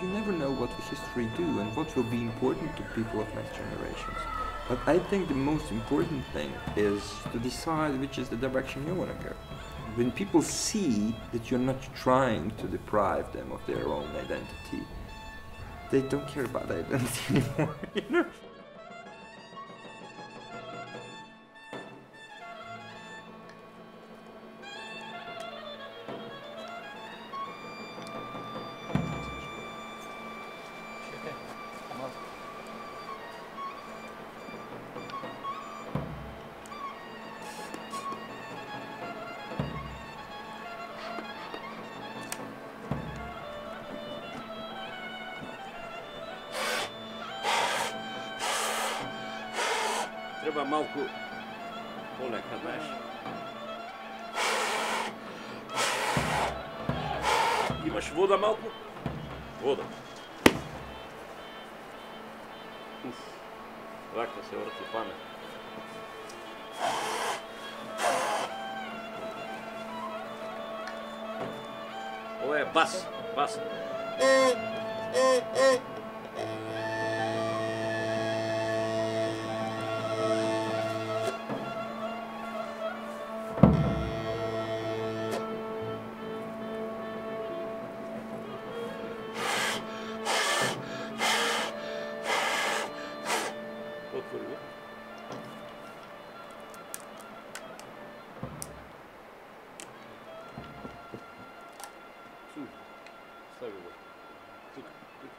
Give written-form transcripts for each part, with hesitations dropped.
you never know what the history do and what will be important to people of next generations. But I think the most important thing is to decide which is the direction you want to go. When people see that you're not trying to deprive them of their own identity, they don't care about identity anymore, you know? Treba malku ponekad, znaš. Imaš voda malku? Voda. Ovako se vrti pamet. Ovo je bas, bas. Otvori. Stavi ovo. Tukaj, tukaj.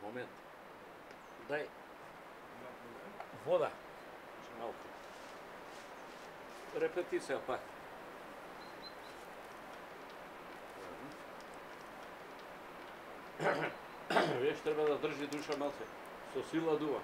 Moment. Daj. Voda. Malko. Repeticija pa. Veš, treba da drži duša malce. So sila duva.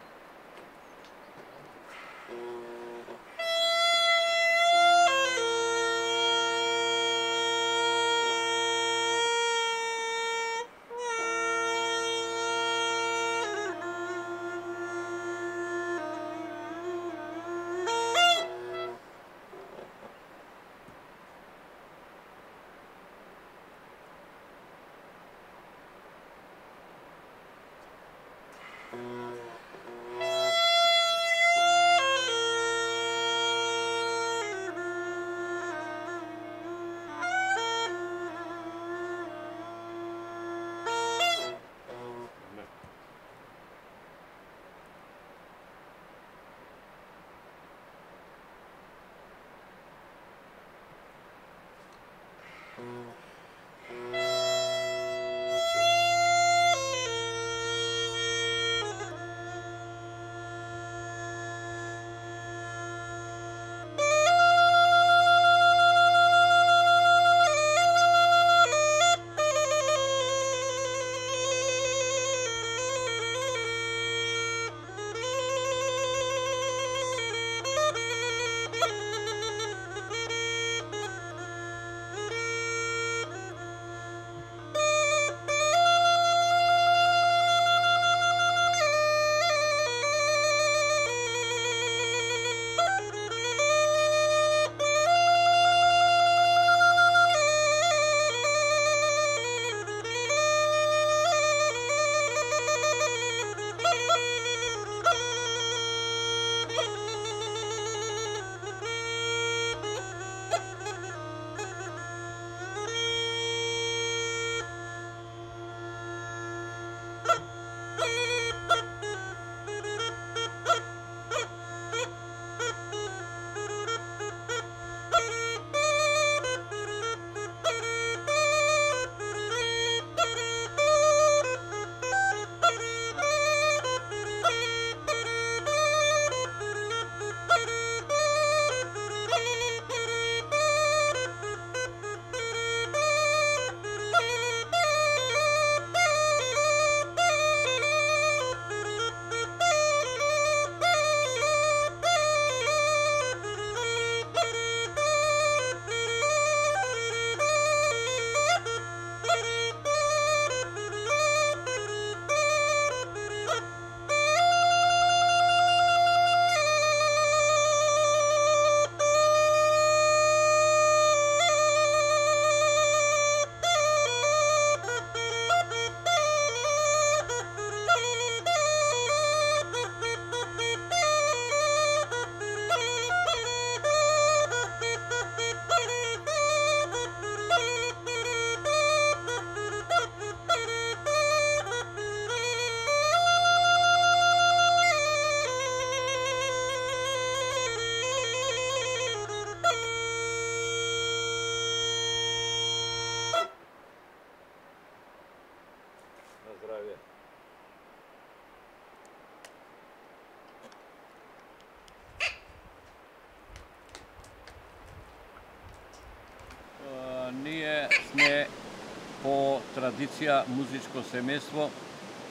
по традиција музичко семејство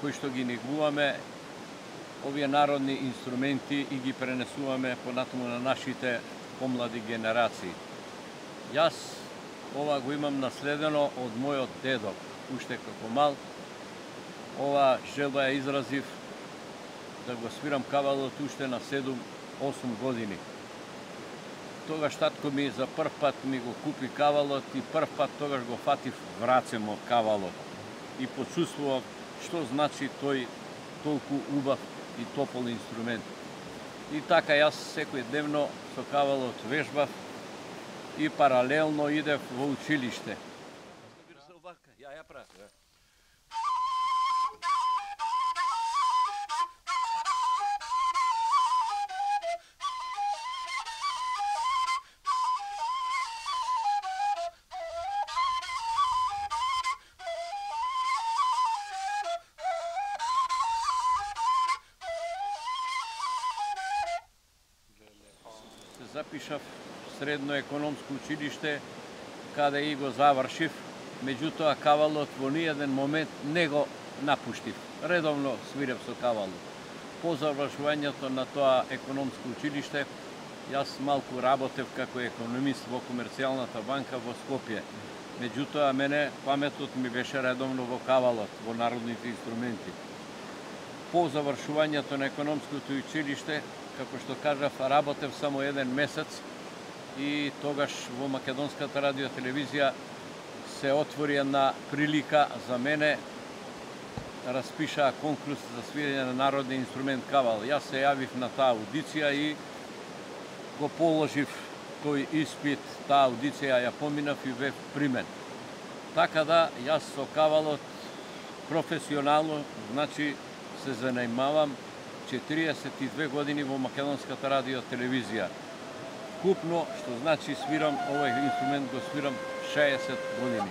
кои што ги негуваме овие народни инструменти и ги пренесуваме понатаму на нашите помлади генерации. Јас ова го имам наследено од мојот дедо, уште како мал. Ова желба ја изразив да го свирам кавалот уште на 7-8 години. Тогаш татко ми за прв пат ми го купи кавалот и прв пат тогаш го фатив врацемо кавалот и почувствував што значи тој толку убав и топол инструмент. И така јас секој дневно со кавалот вежбав и паралелно идев во училиште. Ја правам. Запишав средно економско училиште, каде и го завршив, меѓутоа кавалот во ниеден момент не го напуштив. Редовно свирев со кавалот. По завршувањето на тоа економско училиште, јас малку работев како економист во Комерцијалната банка во Скопје. Меѓутоа мене паметот ми беше редовно во кавалот, во народните инструменти. По завршувањето на економското училиште, како што кажав, работев само 1 месец и тогаш во Македонската радиотелевизија се отвори една прилика за мене, распишаа конкурс за свирење на народни инструмент кавал. Јас се јавив на таа аудиција и го положив тој испит, таа аудиција ја поминав и бев примен. Така да, јас со кавалот професионално, значи се занимавам 42 години во Македонската радиотелевизија. Купно, што значи свирам овој инструмент, го свирам 60 години.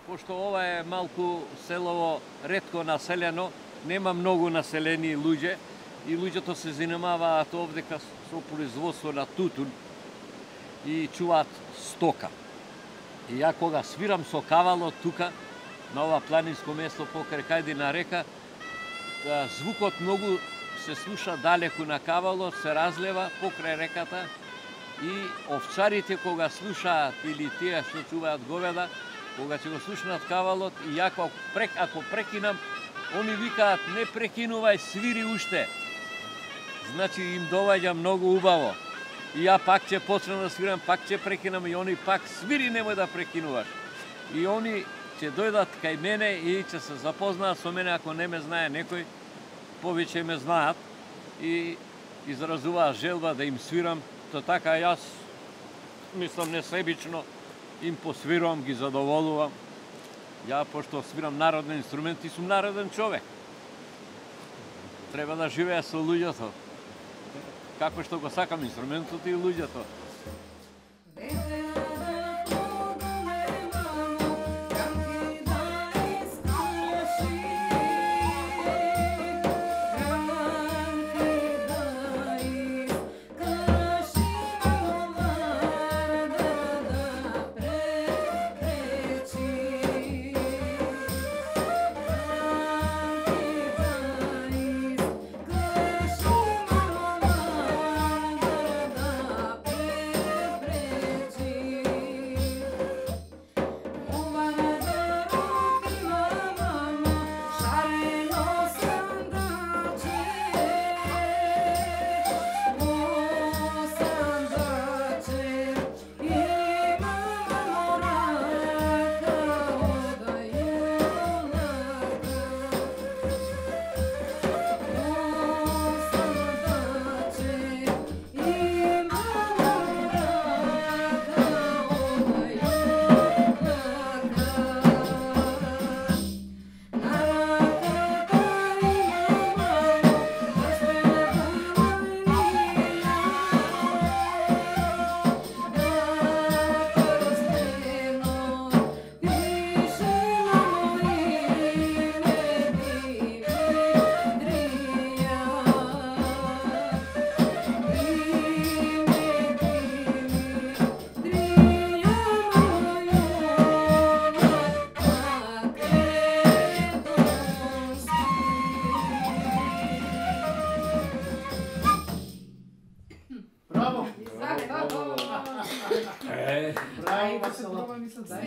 Пошто ова е малку селово ретко населено, нема многу населени луѓе и луѓето се занимаваат овдека со производство на тутун и чуваат стока. И ја кога свирам со кавалот тука, на ова планинско место покрај Кајдина река, звукот многу се слуша далеку на кавалот, се разлева покрај реката и овчарите кога слушаат или тие што чуваат говеда, кога ќе го слушнат кавалот и ја ако прекинам, они викаат не прекинувај, свири уште. Значи им доваѓа многу убаво. И ја пак ќе почнам да свирам, пак ќе прекинам и они пак свири, немој да прекинуваш. И они ќе дојдат кај мене и ќе се запознаат со мене, ако не ме знае некој, повеќе ме знаат и изразуваат желба да им свирам. То така јас мислам несебично им посвирувам, ги задоволувам. Ја, пошто свирам народни инструменти, сум народен човек. Треба да живеа со луѓето. Како што го сакам инструментот и луѓето.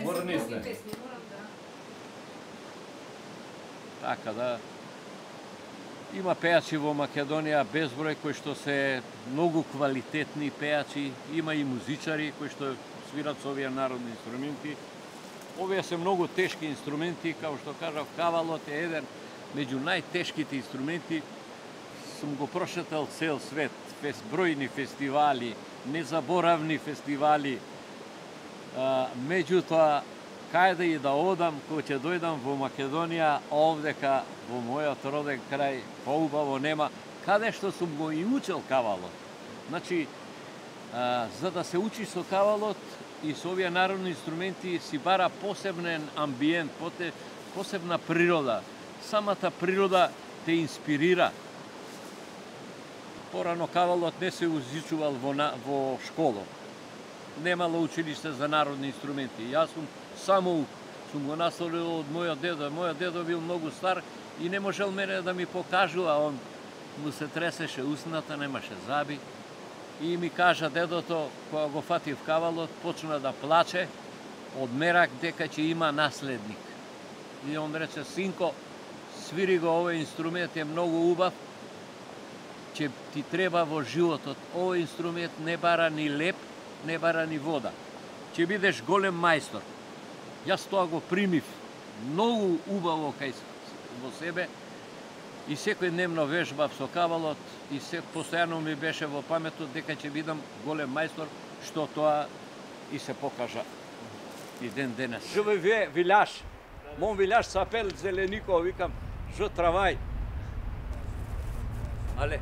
Морни сте. Така да. Има пејачи во Македонија безброј кои што се многу квалитетни пејачи, има и музичари кои што свират со овие народни инструменти. Овие се многу тешки инструменти, како што кажав, кавалот е еден меѓу најтешките инструменти. Сум го прошетал цел свет, бројни фестивали, незаборавни фестивали. Меѓутоа, кајде и да одам, кога ќе дојдам во Македонија, овдека во мојот роден крај, поубаво нема, каде што сум го и учел кавалот. Значи, за да се учи со кавалот и со овие народни инструменти си бара посебен амбиент, посебна природа. Самата природа те инспирира. Порано кавалот не се изучувал во школа. Немало училиште за народни инструменти. Јас сум го наследил од мојот дедо. Мојот дедо бил многу стар и не можел мене да ми покажува. Он му се тресеше устната, немаше заби. И ми кажа дедото, кога го фатив кавалот, почна да плаче од мерак дека ќе има наследник. И он рече, синко, свири го, овој инструмент е многу убав, ќе ти треба во животот. Овој инструмент не бара ни леп, не бара ни вода. Ќе бидеш голем мајстор. Јас тоа го примив многу убаво кај во себе и секојдневно вежбав со кавалот и постојано ми беше во паметот дека ќе бидам голем мајстор, што тоа и се покажа и ден денес. Живе виляш. Мон виляш сапел зеленико, викам, жо травај. Але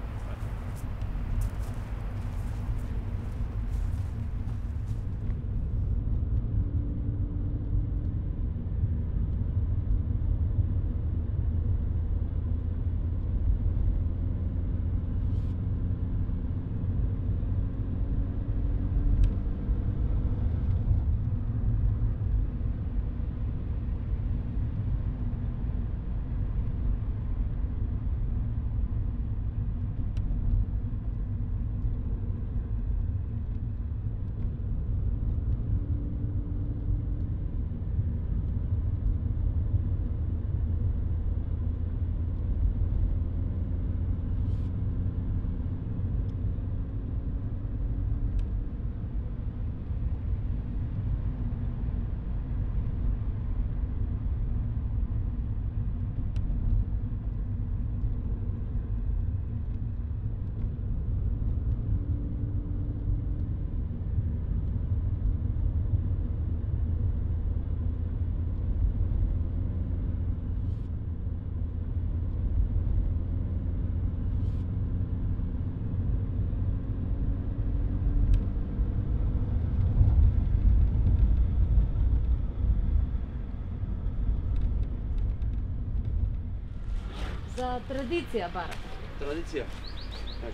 За традиција бара. Традиција?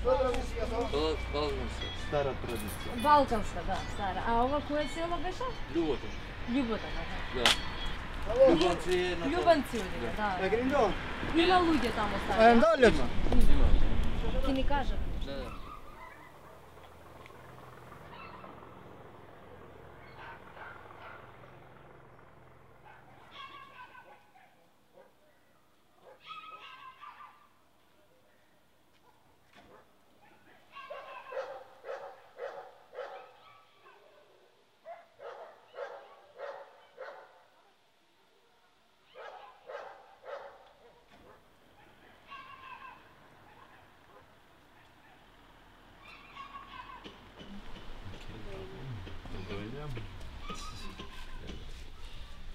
Балканска. Стара традиција. Балканска, да, стара. А ова кое село беше? Љубота. Љубота, да. Да. Љубанци е на тоа. Љубанци одиме, да. Гриндо. Има луѓе таму стари. Доле. Ќе ни кажат. Да, да.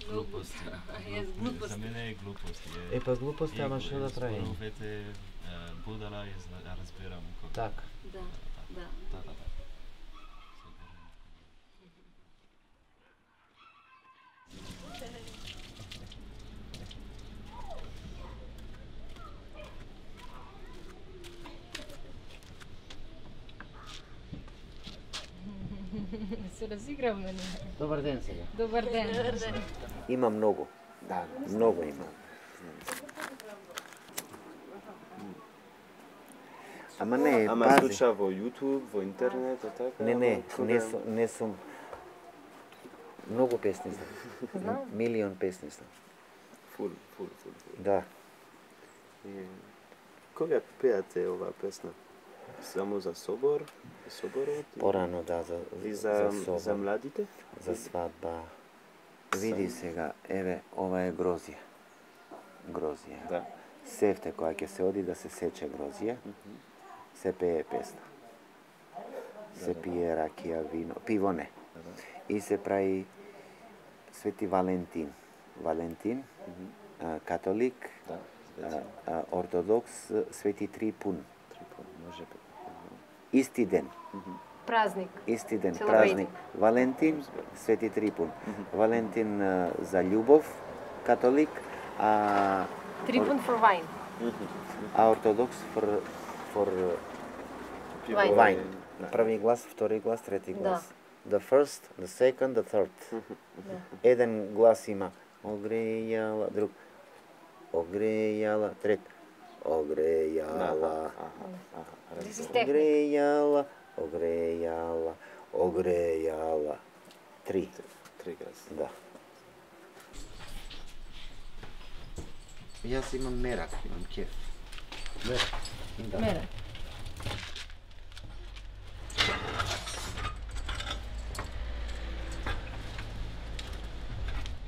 Глупост. За мене е глупост. Па глупост, ама што да правим? Зборовете будала е за да разберам кога. Така. Да, да. Да, да, да. Се разигравме. Добар ден сега. Добар ден. Има многу. Да, многу има. Ама не, Ама пази. слуша во YouTube, во интернет, така? Не сум Много песни знам. Знам. Милион песни знам. Фул. Да. Кога пеате оваа песна? Само за собор? Соборот? Порано, да, И за за собор, младите? за свадба. Види сега, еве, ова е грозија. Грозија. Да. Севте која ќе се оди да се сече грозија, се пее песна. Се пие ракија, вино, пиво не. И се прави Свети Валентин. Валентин, католик, ортодокс, Свети Трипун. Може би. Исти ден. Празник. Исти ден, Celebrating. празник. Валентин, Свети Трипун. Валентин за љубов, католик, а Tripun for wine. ортодокс for Wine. wine. Први глас, втори глас, трети глас. The first, the second, the third. Еден глас има огрејала, друг огрејала, трет огрејала, This is technique. огрејала, огрејала, огрејала. Три. Три глас. Да. Јас имам мерак, имам кеф. Мерак. Да. Мерак.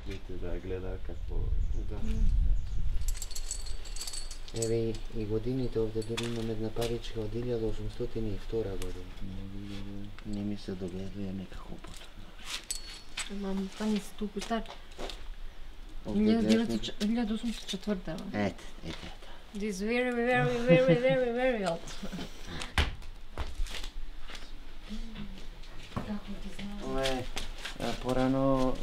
Дете да гледа какво... Да. Еве и годините овде дури имам една паричка од 1802 година. Не ми се догледува некако потоа. Мам, па не си толку стар. Овде гледаш 1804. Ете. This is very old. Како ти знам? Ова е порано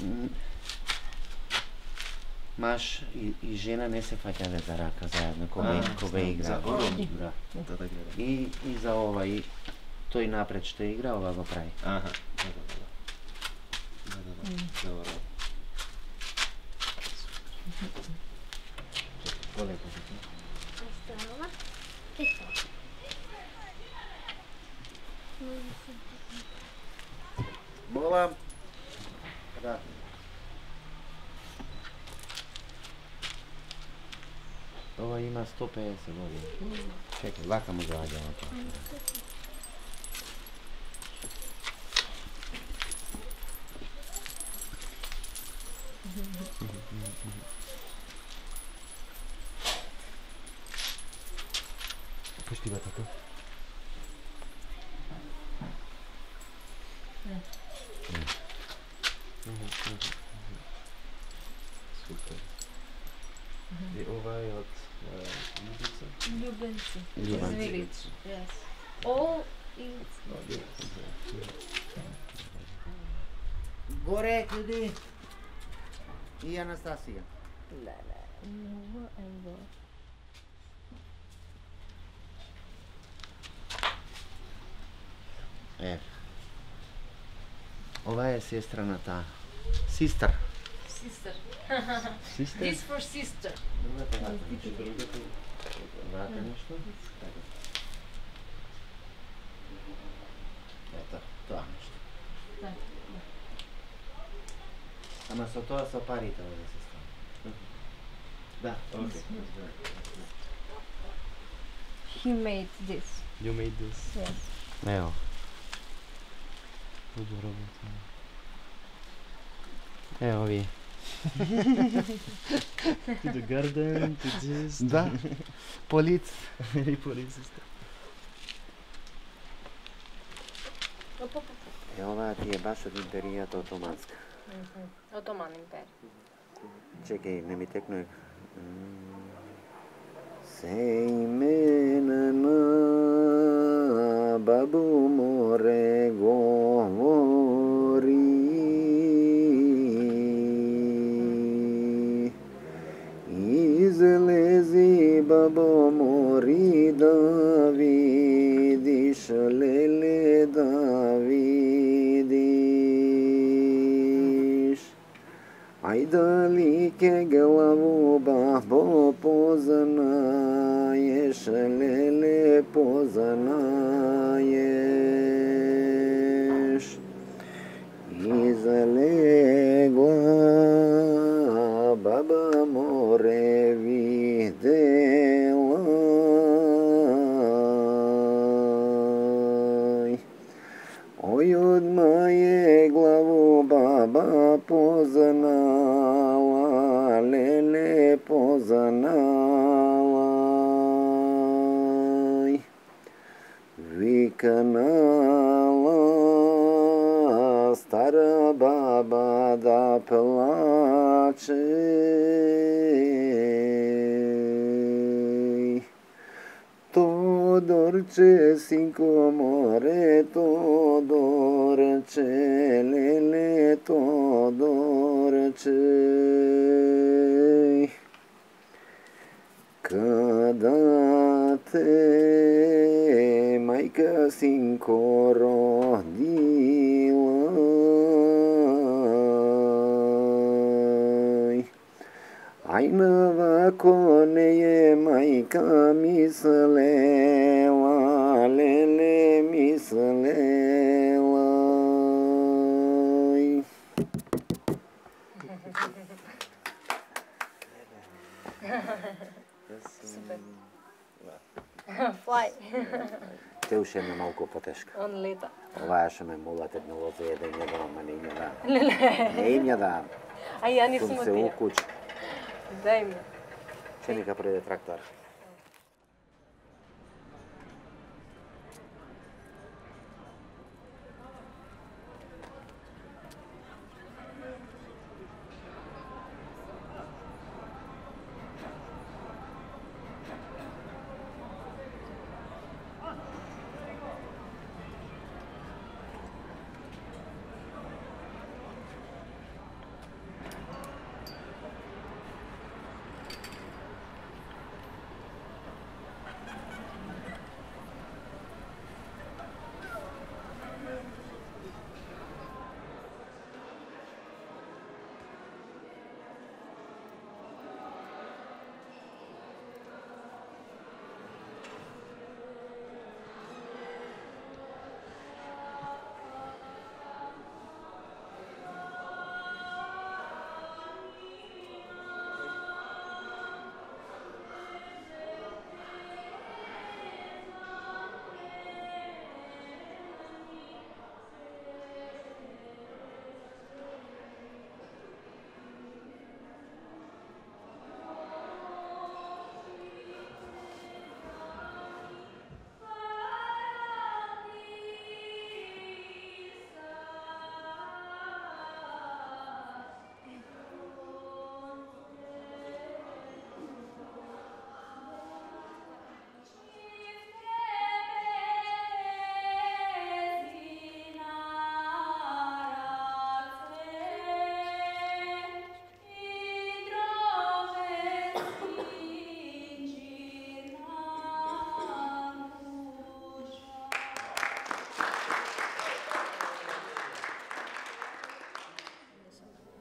маж и жена не се фаќале за рака заедно кога игра. За ором. Да. Да гледа. И за ова и тој напред што игра, ова го прави. Аха. Да. Добро. Полепо. Остава. Молам. Да. Ова има 150 години. Чекај, лака му доаѓа ова. Пушти го така. Супер. И ова е од Љубица? Ljubence. Ljubence. Village. Yes. All is Горе, люди. И Анастасија. Novo and go. Ова е сестра на таа. Систер. Sister. Систер? This for sister. Другата вака нешто. Вака нешто. Ето, тоа нешто. Да. Ама со тоа со парите овде се става. Да, окей. He made this. You made this. Yes. Ево. Хубава работа. Ево ви. To the garden, to this. Да. Полиц. И полицista. Оваа ти е баш од империјата отоманска. Ottoman Empire. Чекај, не ми текнуе. Се имена на бабу море говори. Излези бабо мори да видиш, леле да видиш. Ај дали ке главу бабо познаеш, леле познаеш. Излез baba poznala, lele poznala, viknala stara baba da plače. Todorče, sinko more, Todorče, lele Todorče. Kada te majka sinko rodila, aj navako ne je majka mislela, lele mislela. Супер. Fly. Те уште ме малку потешка. Он лета. Ова што ме молат едно за еден ја дам, а не им ја дам. Леле. Не им ја дам. А ја не Кога сум се од укучи. Дај ми. Че нека преде трактор.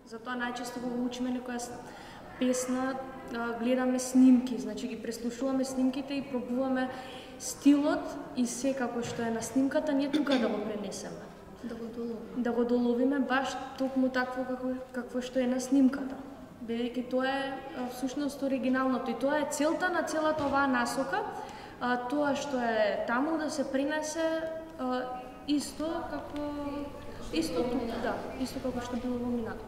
Затоа најчесто кога учиме некоја песна, гледаме снимки, значи ги преслушуваме снимките и пробуваме стилот и се како што е на снимката, ние тука да го пренесеме. Да го доловиме баш токму такво какво што е на снимката. Бидејќи тоа е всушност оригиналното и тоа е целта на целата оваа насока, тоа што е таму да се пренесе исто како што било во минато.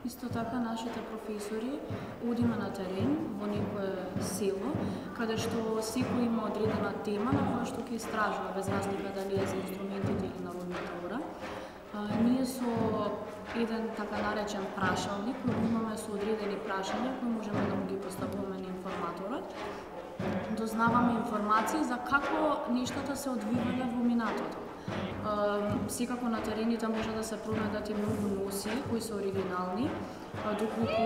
Исто така нашите професори одиме на терен во некое село, каде што секој има одредена тема на која што ќе истражува, без разлика дали е за инструментите или народната ора. Ние со еден така наречен прашалник, кој имаме со одредени прашања кои можеме да му ги поставуваме на информаторот, дознаваме информации за како нештата се одвивале во минатото. Секако на терените може да се пронајдат и многу носи кои се оригинални, доколку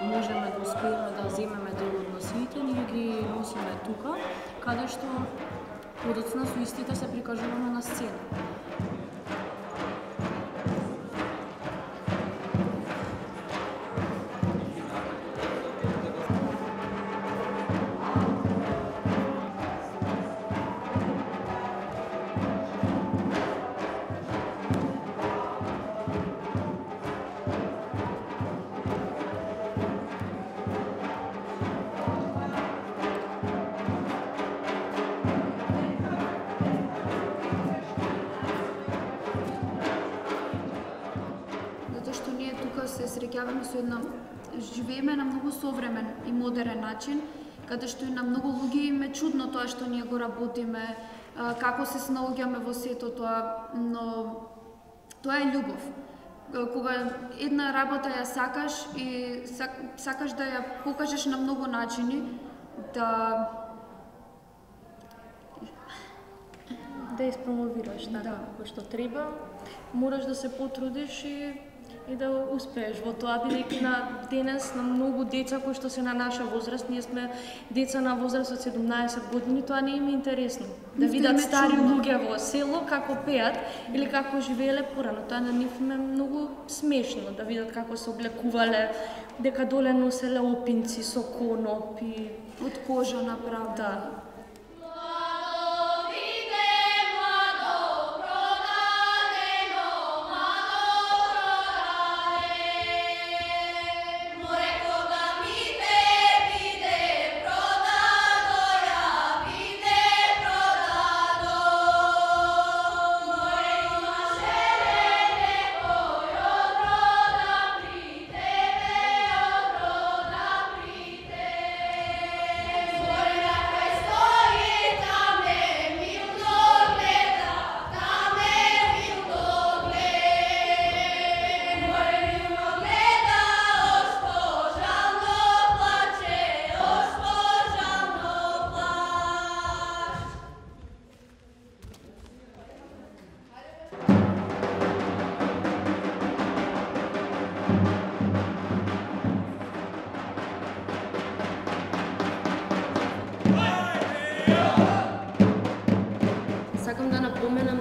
можеме да успееме да земеме дел од носиите, ние ги носиме тука, каде што подоцна со истите се прикажуваме на сцена. Се среќаваме со живееме на многу современ и модерен начин, каде што и на многу луѓе им е чудно тоа што ние го работиме, како се снаоѓаме во сето тоа, но тоа е љубов. Кога една работа ја сакаш и сакаш да ја покажеш на многу начини, да испромовираш така како што треба, мораш да се потрудиш и да успееш во тоа, бидејќи на денес на многу деца кои што се на наша возраст, ние сме деца на возраст од 17 години, тоа не им е интересно. Да видат стари луѓе во село како пеат или како живееле порано, тоа на нив им е многу смешно да видат како се облекувале, дека доле носеле опинци со конопи од кожа направо. Да.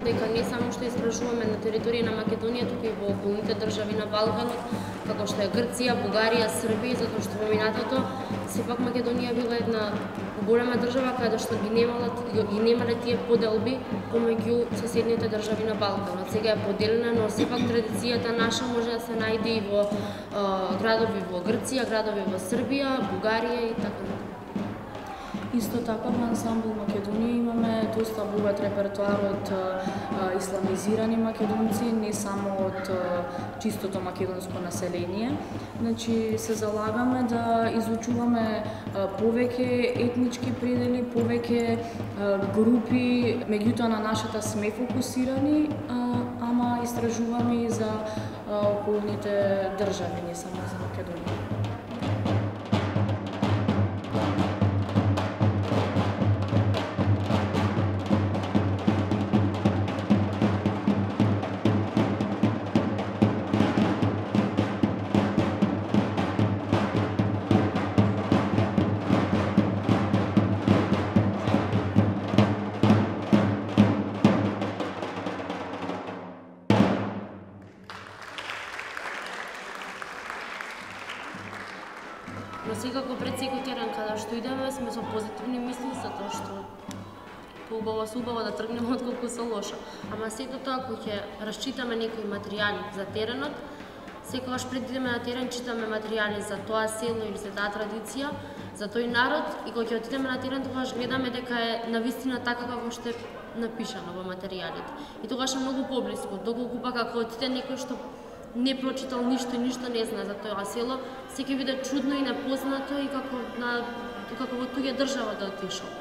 Дека не само што истражуваме на територија на Македонија, туку и во околните држави на Балканот, како што е Грција, Бугарија, Србија, затоа што во минатото сепак Македонија била една голема држава каде што ги немале тие поделби помеѓу соседните држави на Балканот. Сега е поделена, но сепак традицијата наша може да се најде и во градови во Грција, градови во Србија, Бугарија и така натаму. Исто така во ансамбл Македонија имаме доста богат репертоар од исламизирани македонци, не само од чистото македонско население. Значи се залагаме да изучуваме повеќе етнички предели, повеќе групи, меѓутоа на нашата сме фокусирани, ама истражуваме и за околните држави, не само за Македонија. Но секако пред секој терен каде што идеме сме со позитивни мисли, затоа што поубаво се убаво да тргнеме отколку се лошо. Ама сето тоа кога ќе расчитаме некои материјали за теренот, секогаш пред идеме на терен читаме материјали за тоа село или за таа традиција, за тој народ и кога ќе отидеме на терен тогаш гледаме дека е навистина така како што е напишано во материјалите. И тогаш е многу поблиску, доколку пак ако отиде некој што не прочитал ништо, ништо не знае за тоа село, се ќе биде чудно и непознато и како во туѓа држава да отишол.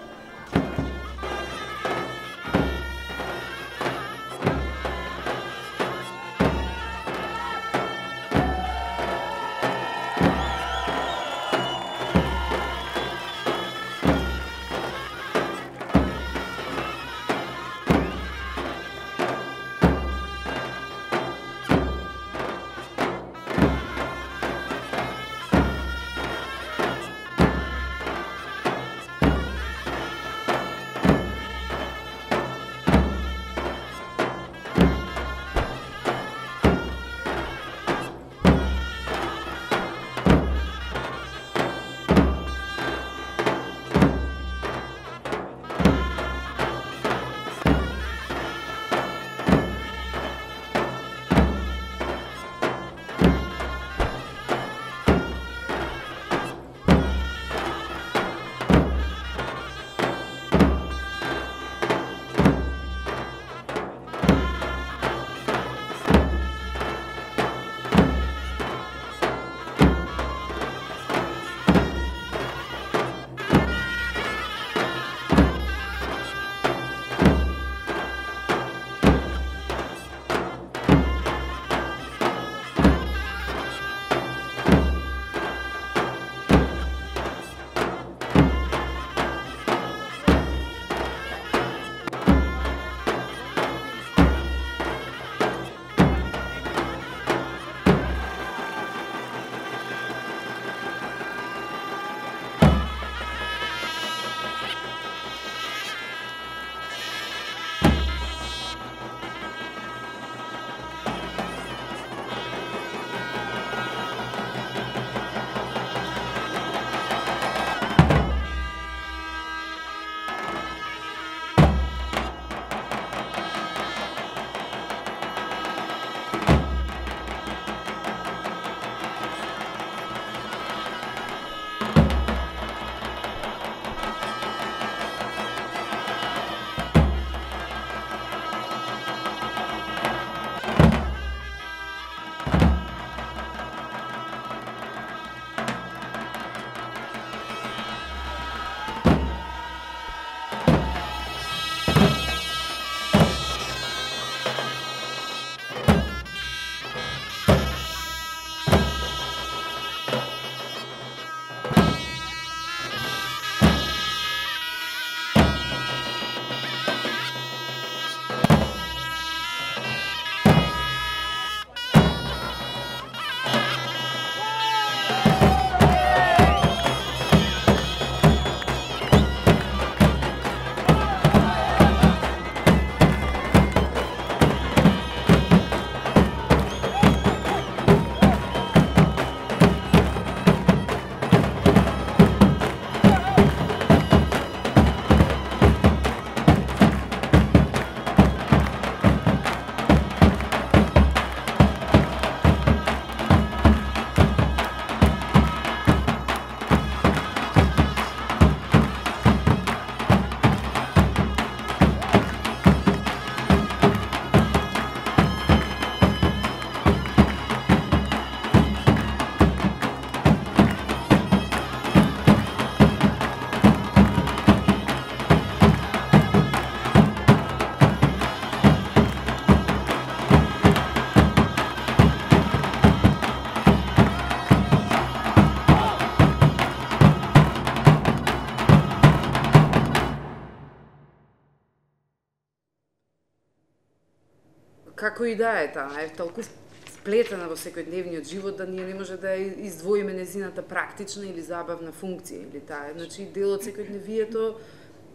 Како и да е таа, е толку сплетена во секојдневниот живот да ние не може да ја издвоиме незината практична или забавна функција или таа. Значи дел од секојдневието,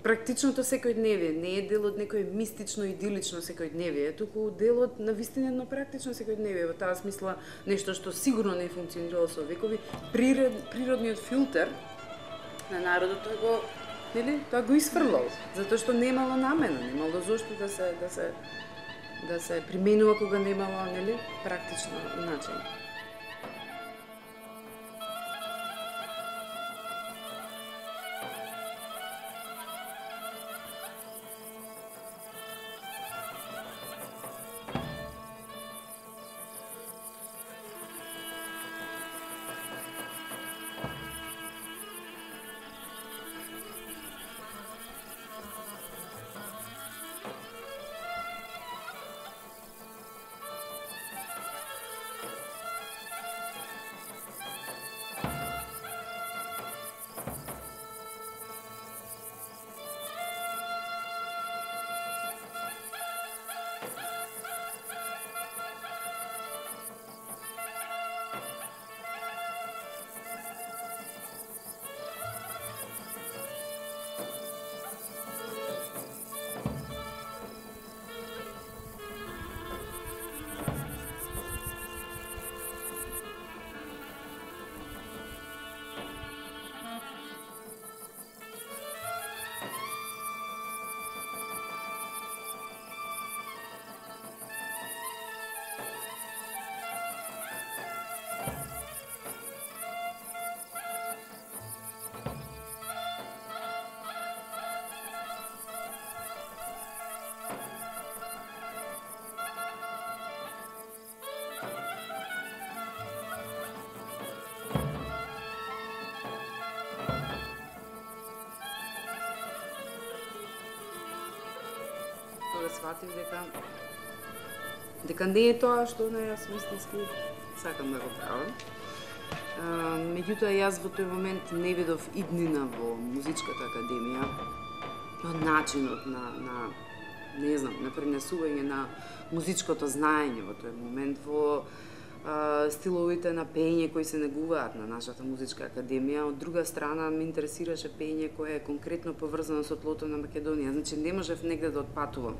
практичното секојдневие, не е дел од некое мистично идилично секојдневие, туку дел од навистинено практично секојдневие. Во таа смисла нешто што сигурно не функционирало со векови, природниот филтер на народот тој го, нели, тоа го исфрлал, затоа што немало намена, немало зошто да се применува кога немало, нели, практично начин. сфатив дека не е тоа што јас вистински сакам да го правам. Меѓутоа, јас во тој момент не видов иднина во музичката академија, начинот на не знам, на пренесување на музичкото знаење во тој момент, во стиловите на пеење кои се негуваат на нашата музичка академија. Од друга страна, ме интересираше пеење кое е конкретно поврзано со тлото на Македонија, значи не можев негде да отпатувам.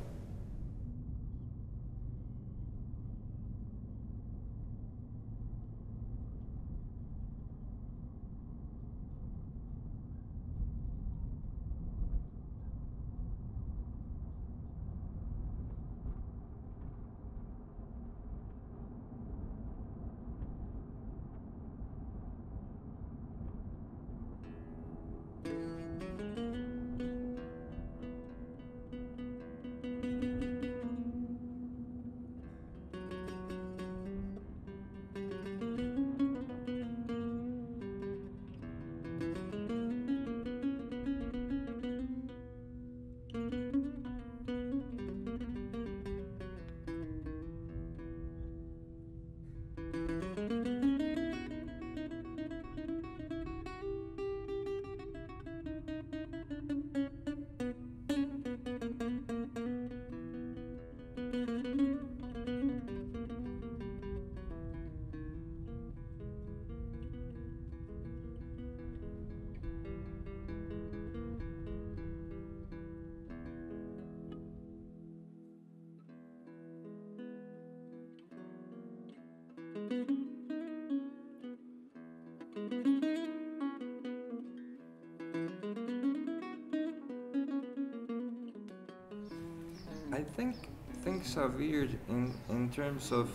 I think things are weird in terms of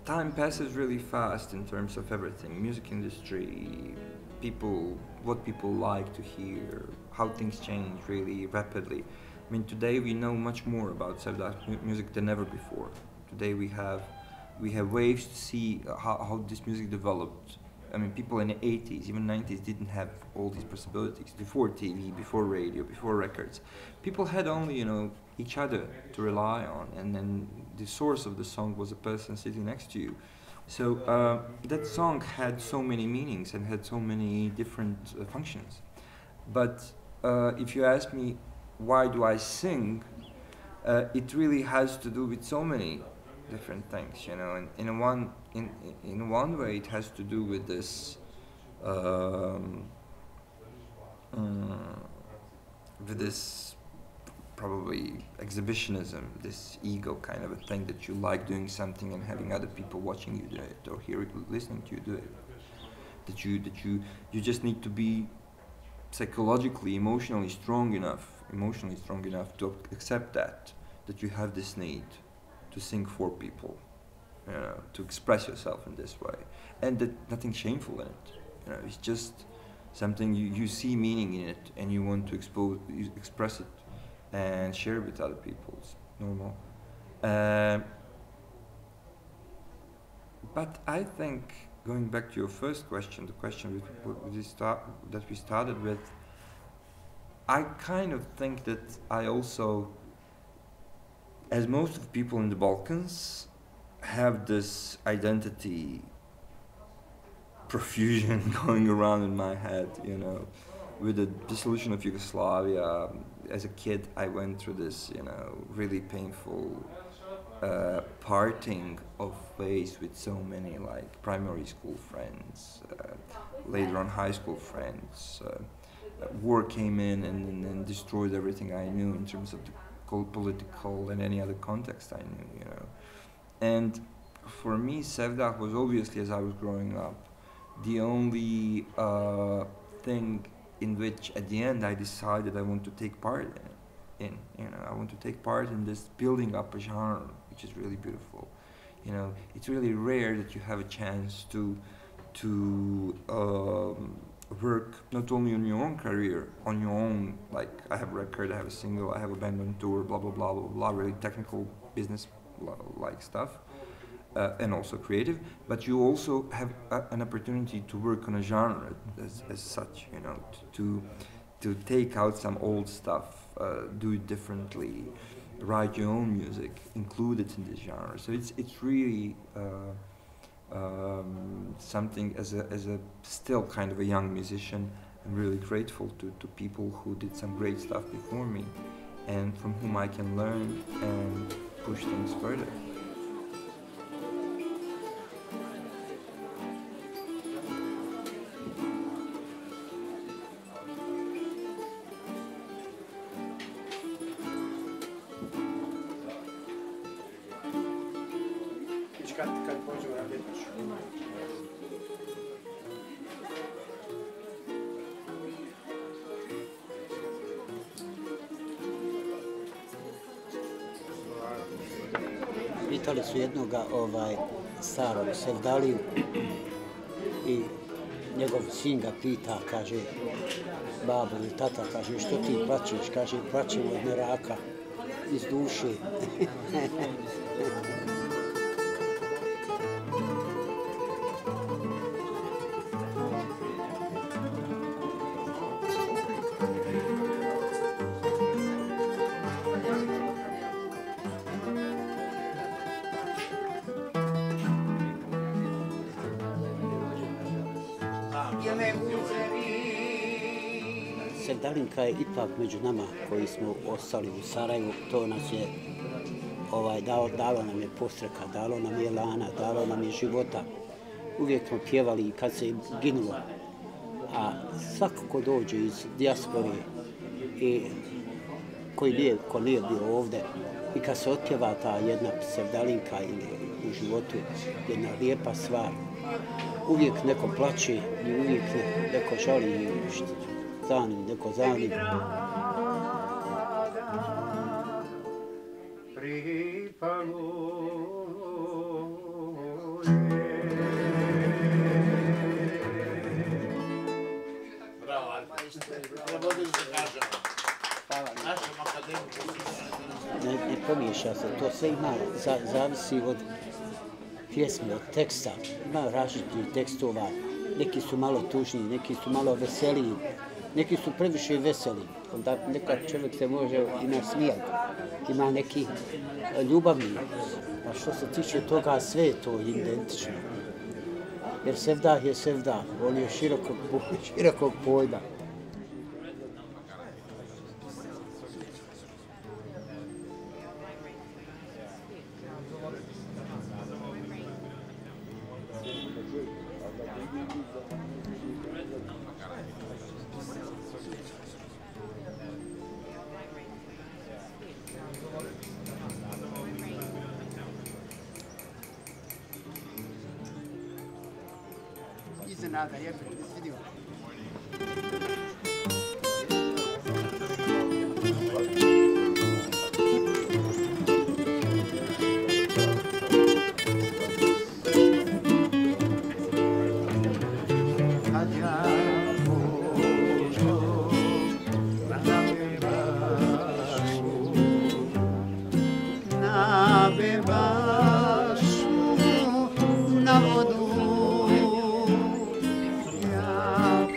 time passes really fast in terms of everything. Music industry, people, what people like to hear, how things change really rapidly. I mean, today we know much more about Sevdah music than ever before. Today we have ways to see how this music developed. I mean, people in the 80s, even 90s, didn't have all these possibilities. Before TV, before radio, before records, people had only, you know, each other to rely on, and then the source of the song was a person sitting next to you. So that song had so many meanings and had so many different functions. But if you ask me, why do I sing? It really has to do with so many different things, you know. And in one way, it has to do with this probably exhibitionism, this ego kind of a thing, that you like doing something and having other people watching you do it or listening to you do it. That you just need to be psychologically, emotionally strong enough to accept that you have this need to sing for people, you know, to express yourself in this way, and that nothing shameful in it. You know, it's just something you see meaning in it, and you want to express it and share it with other people. It's normal. But I think, going back to your first question, the question that we started with, I kind of think that I also, as most of people in the Balkans, have this identity profusion going around in my head, you know. With the dissolution of Yugoslavia, as a kid, I went through this, you know, really painful parting of ways with so many, like, primary school friends, later on high school friends. War came in and destroyed everything I knew in terms of the political and any other context I knew, you know. And for me, Sevdah was obviously, as I was growing up, the only thing in which, at the end, I decided I want to take part in. You know, I want to take part in this building up a genre, which is really beautiful. You know, it's really rare that you have a chance to work not only on your own career, on your own, like, I have a record, I have a single, I have a band on tour, blah, blah, blah, blah, blah, really technical business-like stuff. And also creative, but you also have an opportunity to work on a genre as such, you know, to take out some old stuff, do it differently, write your own music, include it in this genre. So it's really something as a still kind of a young musician. I'm really grateful to people who did some great stuff before me, and from whom I can learn and push things further. Pitali su jednoga starog Sevdaliju i njegov sin ga pita, kaže, babo ili tata, kaže, što ti plačeš? Kaže, plačem od meraka iz duše. Sevdalinka je ipak među nama koji smo ostali u Sarajevu, to nas je dalo nam je postreka, dalo nam je elana, dalo nam je života. Uvijek smo pjevali kad se ginulo, a svako ko dođe iz dijaspore i ko nije bio ovdje i kad se otpjeva ta jedna Sevdalinka ili u životu jedna lijepa stvar, uvijek neko plače i uvijek neko žali zanim, neko zanim. Ne pomiješa se, to sve ima, zavisi od pjesme, od teksta. Ima različitih tekstova, neki su malo tužni, neki su malo veseliji, neki su previše veseli, onda nekad čovjek se može i nasmijati. Ima neki ljubavni, a što se tiče toga, sve je to identično. Jer sevdah je sevdah, on je širokog pojma. Iznenada, jebe, vidio. Na vodu, ja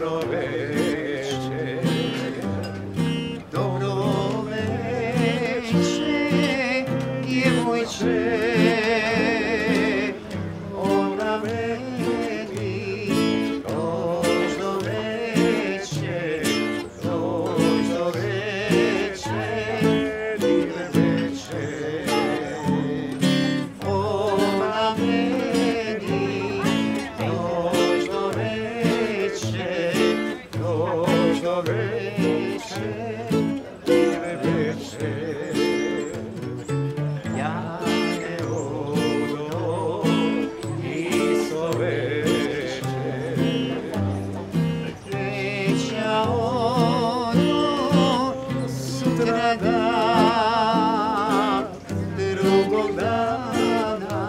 dobro veče, dobro veče, djevojče, ona meni dođ do veče, dođ do veče, divne veče, ona meni dođ do veče, dođ do veče, divne veče. Ja ne odo isto veče, veća ono sutra dan, drugog dana,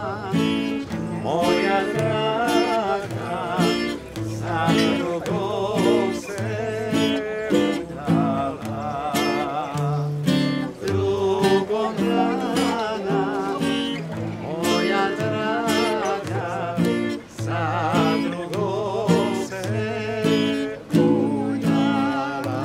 moja draga, za drugog se udala. Drugog dana, moja draga, za drugog se udala.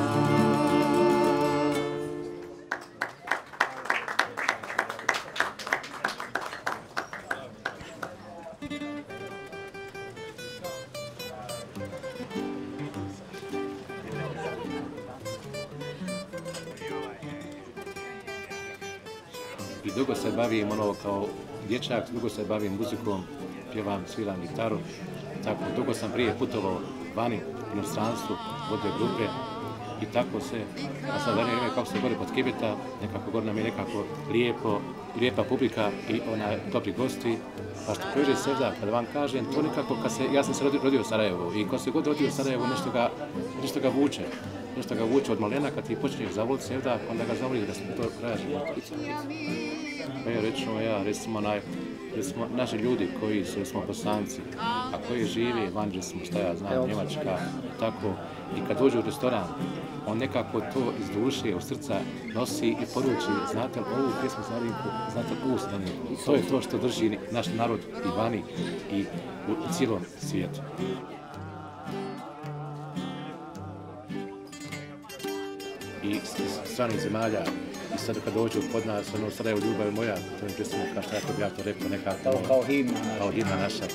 I dugo se bavim kao dječak, dugo se bavim muzikom, pjevam, sviram gitaru. Tako, dugo sam prije putovao vani, u inostranstvu, vodio grupe i tako se, a sad zadnje vrijeme kako se gore pod Kibeta, nekako gore nam je nekako lijepa publika i topli gosti. Pa što prođe sevda, kada vam kažem, to nekako, ja sam se rodio u Sarajevu i ko se god rodio u Sarajevu nešto ga vuče. Nešto ga vuče od malena, kad ti počneš zavoliti sevda, onda ga zavoli da smo to kraja života. Pa recimo naši ljudi koji su, recimo Bosanci, a koji žive van, recimo, šta ja znam, Njemačka, tako, i kad dođu u restoran, on nekako to iz duše, od srca nosi i poruči, znate li ovu pjesmu Zdarinku, znate li ovu Zdarinku. To je to što drži naš narod i vani i u cijelom svijetu. I stranih zemalja, i sad kad dođu kod nas, ono Sarajevo ljubav moja, to je pjesma, kao što bi ja to rekao, nekako... Kao himna naša. Kao himna naša.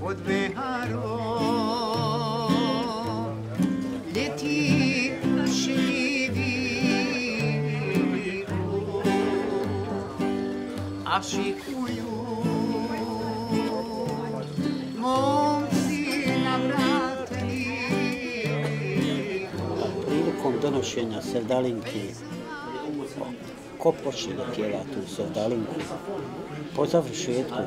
Pod Beharom ljeti živi, a šikuju momci navratni. Prilikom donošenja sevdalinki, ko počne da pjeva tu sevdalinku, po završetku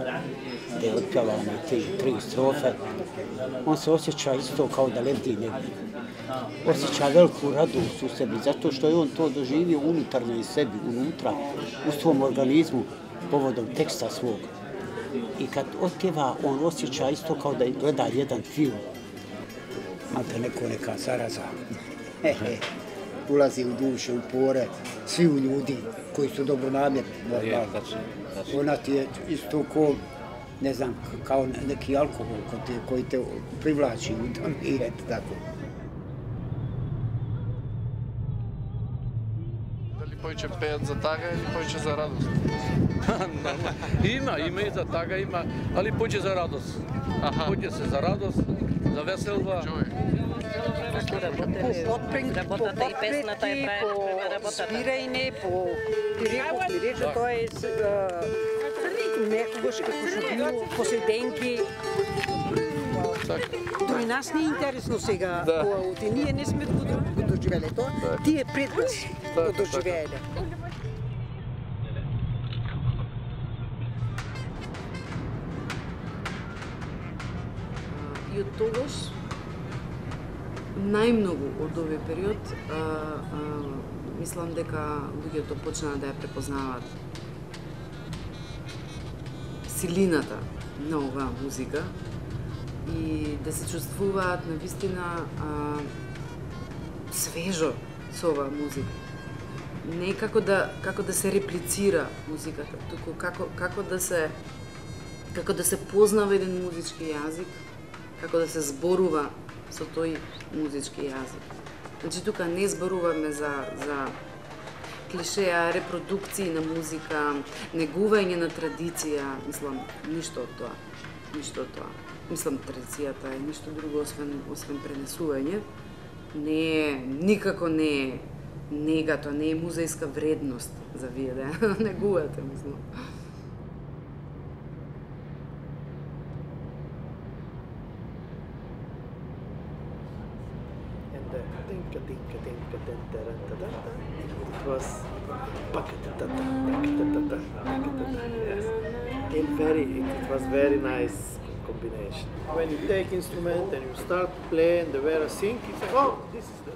gdje je otpjevano tri strofe, on se osjeća isto kao da lebdi negdje. Osjeća veliku radost u sebi, zato što je on to doživio unutarnjo i sebi, unutra, u svom organizmu, povodom teksta svog. I kad otpjeva, on osjeća isto kao da gleda jedan film. Malte neka zaraza. Ulazi u duše, u pore, svi u ljudi koji su dobronamjerni. Ona ti je isto ko, ne znam, kao neki alkohol koji te privlači u tom i eto tako. Koji će pet za taga ili koji će za radost? Ima i za taga, ali pođe za radost. Pođe se za radost, za veselba. Работата и песната е правена, по свирење, по пирече, тоа е некогаш како што било, поседенки. Тоа и нас не е интересно сега, ние не сме го доживеле тоа, тие пред нас го доживееле. И од тогаш најмногу од овој период мислам дека луѓето почнаа да ја препознаваат силината на оваа музика и да се чувствуваат навистина свежо со оваа музика. не како да се реплицира музиката, туку како да се познава еден музички јазик, како да се зборува со тој музички јазик. Значи тука не зборуваме за клишеа, репродукции на музика, негување на традиција, мислам, ништо од тоа. Ништо од тоа. Мислам, традицијата е ништо друго освен пренесување. Никако не е негато, не е музејска вредност за вие да негувате, мислам. It was it was very nice combination. When you take instrument and you start to play and the Vera sing, it's like, oh, this is the.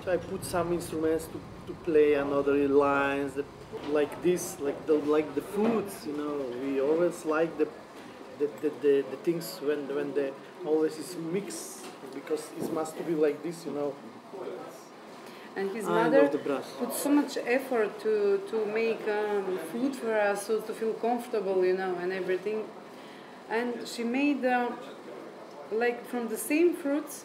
So I put some instruments to play another lines like this, like the foods. You know, we always like the things when they always is mixed because it must be like this, you know. And his mother put so much effort to make food for us, so to feel comfortable, you know, and everything. And she made, like from the same fruits,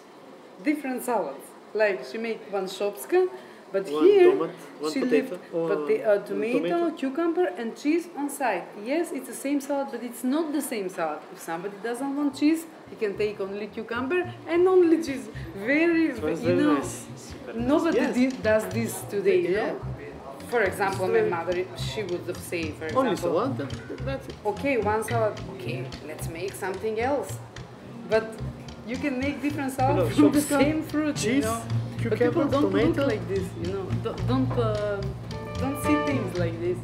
different salads. Like she made one shopska, but one here tomato, she left tomato, cucumber, and cheese on side. Yes, it's the same salad, but it's not the same salad. If somebody doesn't want cheese, he can take only cucumber and only cheese. Very nice. Nobody does this today, you know? For example, my mother, she would say, for example... Only salad, that's it. Okay, one salad, okay, let's make something else. But you can make different salads from the same fruit, cheese, you know? But people don't look like this, you know? Don't see things like this.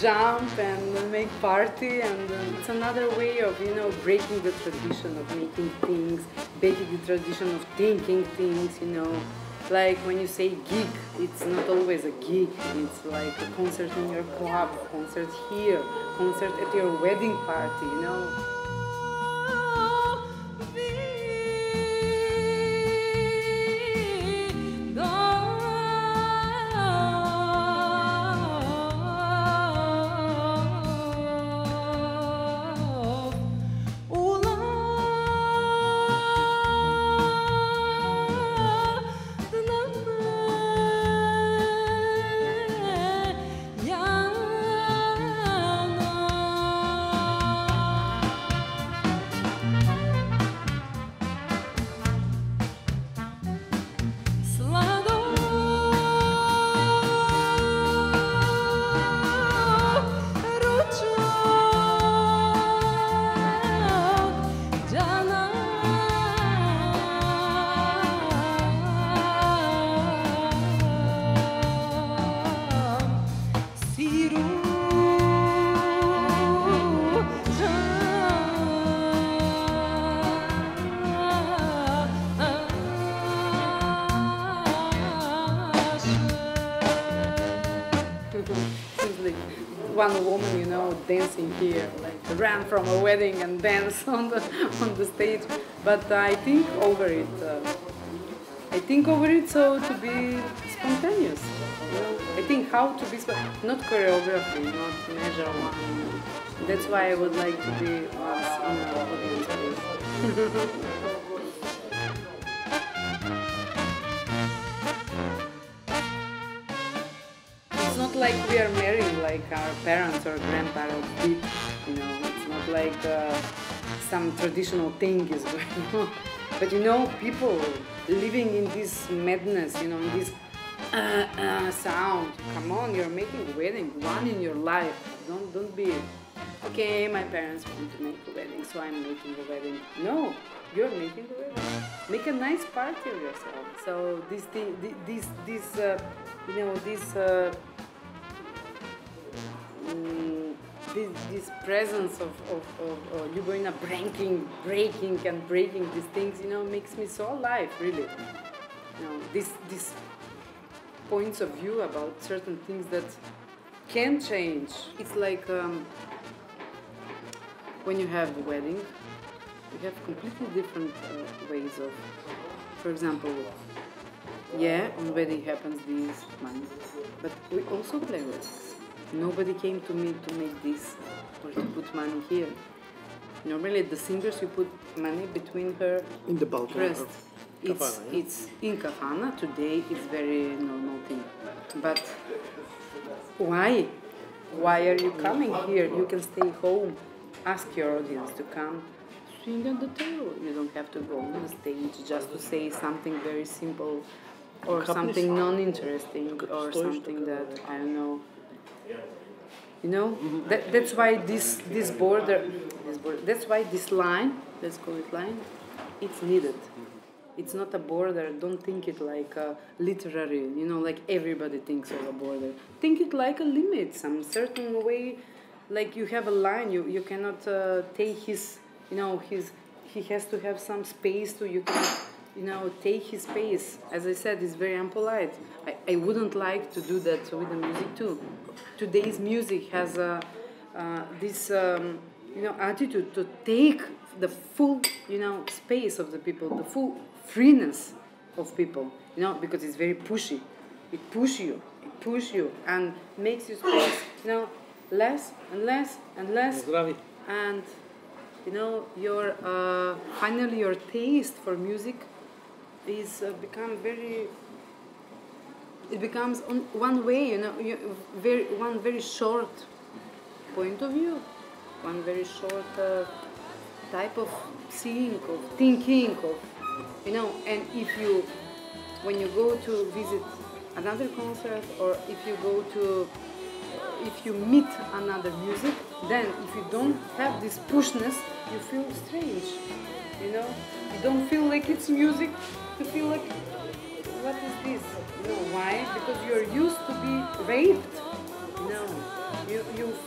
jump and make party, and it's another way of, breaking the tradition of making things, breaking the tradition of thinking things, Like when you say gig, it's not always a gig, it's like a concert in your club, concert here, concert at your wedding party, One woman, dancing here, like ran from a wedding and dance on the stage. But I think over it. So to be spontaneous. I think how to be not choreography, not measure one. That's why I would like to be once in an audience place. It's not like we are marrying like our parents or grandparents did, It's not like some traditional thing is going on. But people living in this madness, in this sound. Come on, you're making a wedding, one in your life. Don't be, okay, my parents want to make a wedding, so I'm making a wedding. No, you're making a wedding. Make a nice party of yourself. So this presence of Ljubomira breaking these things, makes me so alive, really. This points of view about certain things that can change. It's like when you have a wedding, you have completely different ways of, for example, on wedding happens this money, but we also play weddings. Nobody came to me to make this or to put money here. Normally, the singers, you put money between her in the breast. It's in kafana. Today, it's very normal thing. But why? Why are you coming here? You can stay home. Ask your audience to come. Swing at the table. You don't have to go on the stage just to say something very simple or something non-interesting or something that, I don't know. That's why this border, that's why this line, let's call it line, it's needed. It's not a border. Don't think it like a literary, like everybody thinks of a border. Think it like a limit, some certain way, like you have a line. You cannot take his, he has to have some space to, you cannot, take his space. As I said, it's very impolite. I wouldn't like to do that with the music too. Today's music has this, attitude to take the full, space of the people, the full freeness of people, because it's very pushy. It pushes you, and makes you space, less and less and less. And, your finally your taste for music is become very. It becomes one way, one very short point of view, one very short type of seeing, of thinking, of, and when you go to visit another concert, or if you meet another music, then if you don't have this pushness, you feel strange, you don't feel like it's music, you feel like, what is this? Why? Because you're used to be raped.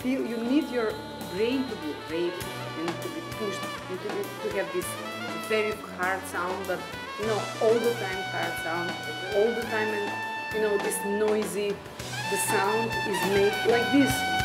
feel, you need your brain to be ready, you need to be pushed, you need to have this very hard sound, but you know, all the time hard sound, all the time, and you know, this noisy, the sound is made like this.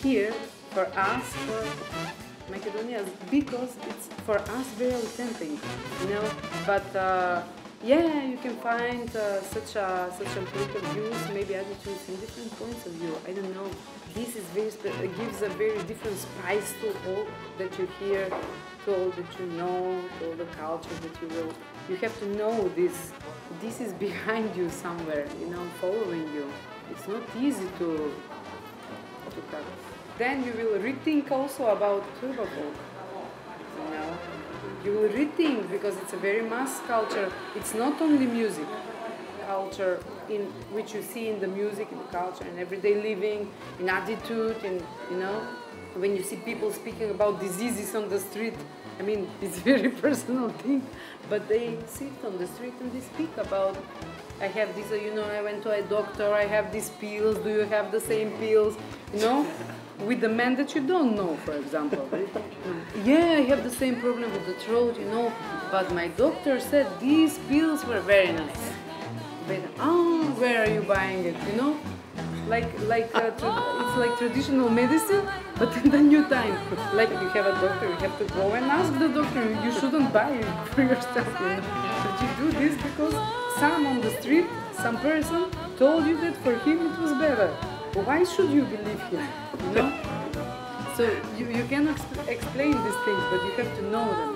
here for us, for Macedonia, because it's for us very authentic, you know. But Yeah, you can find such a point of views, maybe attitudes in different points of view. I don't know. This is gives a very different spice to all that you hear, to all that you know, to all the culture that you will. You have to know this. This is behind you somewhere, following you. It's not easy to cut. Then you will rethink also about turbo folk. You will rethink because it's a very mass culture. It's not only music culture in which you see in the music, in the culture, in everyday living, in attitude, when you see people speaking about diseases on the street. I mean, it's a very personal thing, but they sit on the street and they speak about, I have this, I went to a doctor, I have these pills, do you have the same pills, with the man that you don't know, for example. Yeah, I have the same problem with the throat, but my doctor said these pills were very nice. Where are you buying it, it's like traditional medicine, but in the new time. Like you have a doctor, you have to go and ask the doctor, you shouldn't buy it for yourself, But you do this because some on the street, some person told you that for him it was better. Why should you believe him? So you can explain these things, but you have to know them.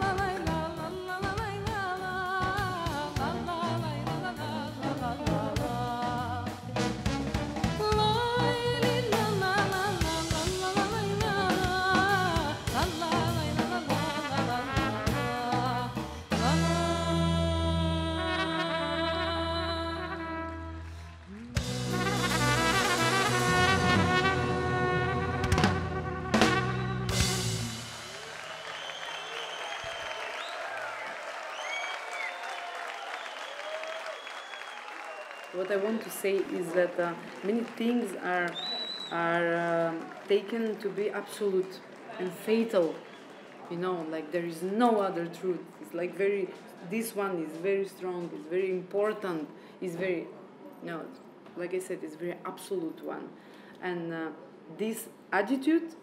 What I want to say is that many things are taken to be absolute and fatal. Like there is no other truth. It's like this one is very strong, it's very important, it's very, like I said, it's very absolute one. And this attitude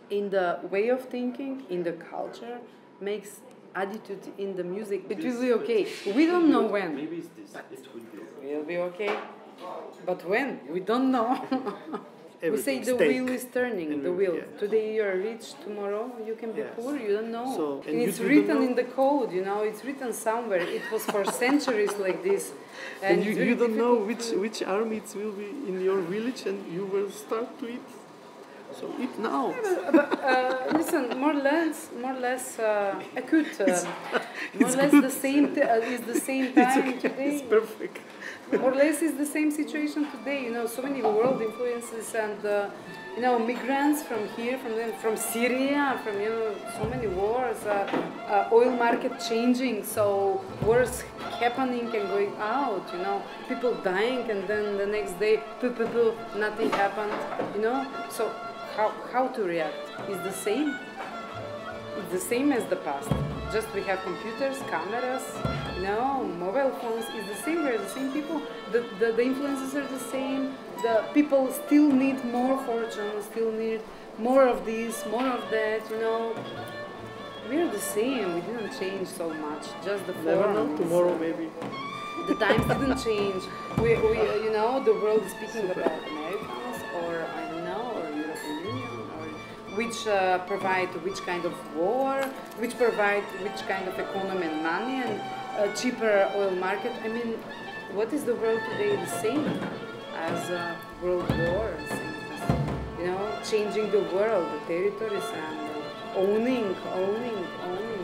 in the way of thinking, in the culture, makes attitude in the music. It will be okay. We don't know when. Maybe it's this. It will be okay. But when? We don't know. We say the wheel is turning, the wheel. Yeah. Today you are rich, tomorrow you can be poor, you don't know. So, and it's written in the code, it's written somewhere. It was for centuries like this. And you don't know which armies will be in your village and you will start to eat. So eat now. Listen, more or less, acute. More or less the same. Is the same time today. It's perfect. More or less is the same situation today. So many world influences and migrants from here, from Syria, from so many wars, oil market changing, so wars happening and going out. People dying and then the next day, nothing happened. So. How to react is the same. It's the same as the past. Just we have computers, cameras, mobile phones. It's the same. We're the same people. The influences are the same. The people still need more fortune. Still need more of this, more of that. We're the same. We didn't change so much. Just the form. Tomorrow maybe. The times didn't change. We the world is speaking about Americans or which provide which kind of war, which provide which kind of economy and money and cheaper oil market. I mean, what is the world today the same as World War? Changing the world, the territories and owning,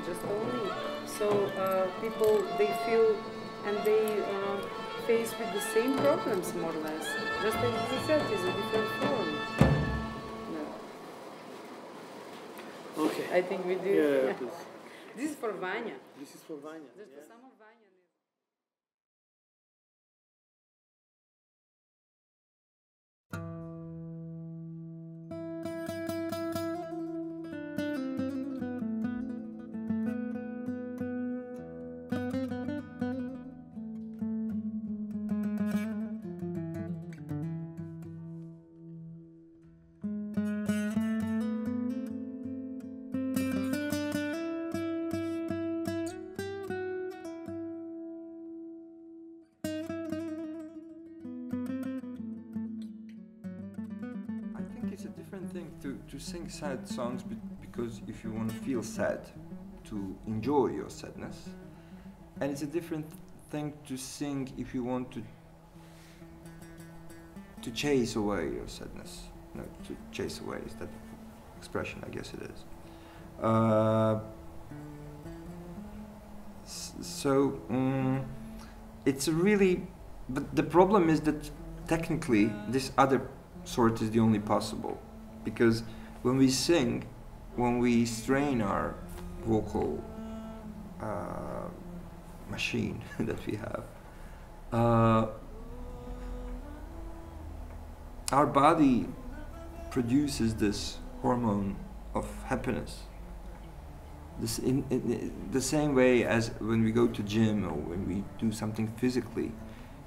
just owning. So people, they feel and they face with the same problems more or less. Just as I said, it's a different form. Okay. I think we do. Yeah. This is for Vanya. This is for Vanya. Just for some of thing to sing sad songs because if you want to feel sad, to enjoy your sadness, and it's a different thing to sing if you want to chase away your sadness. No, to chase away is that expression, I guess it is. It's a really, but the problem is that technically this other sort is the only possible, because when we sing, when we strain our vocal machine that we have, our body produces this hormone of happiness. This in the same way as when we go to gym or when we do something physically,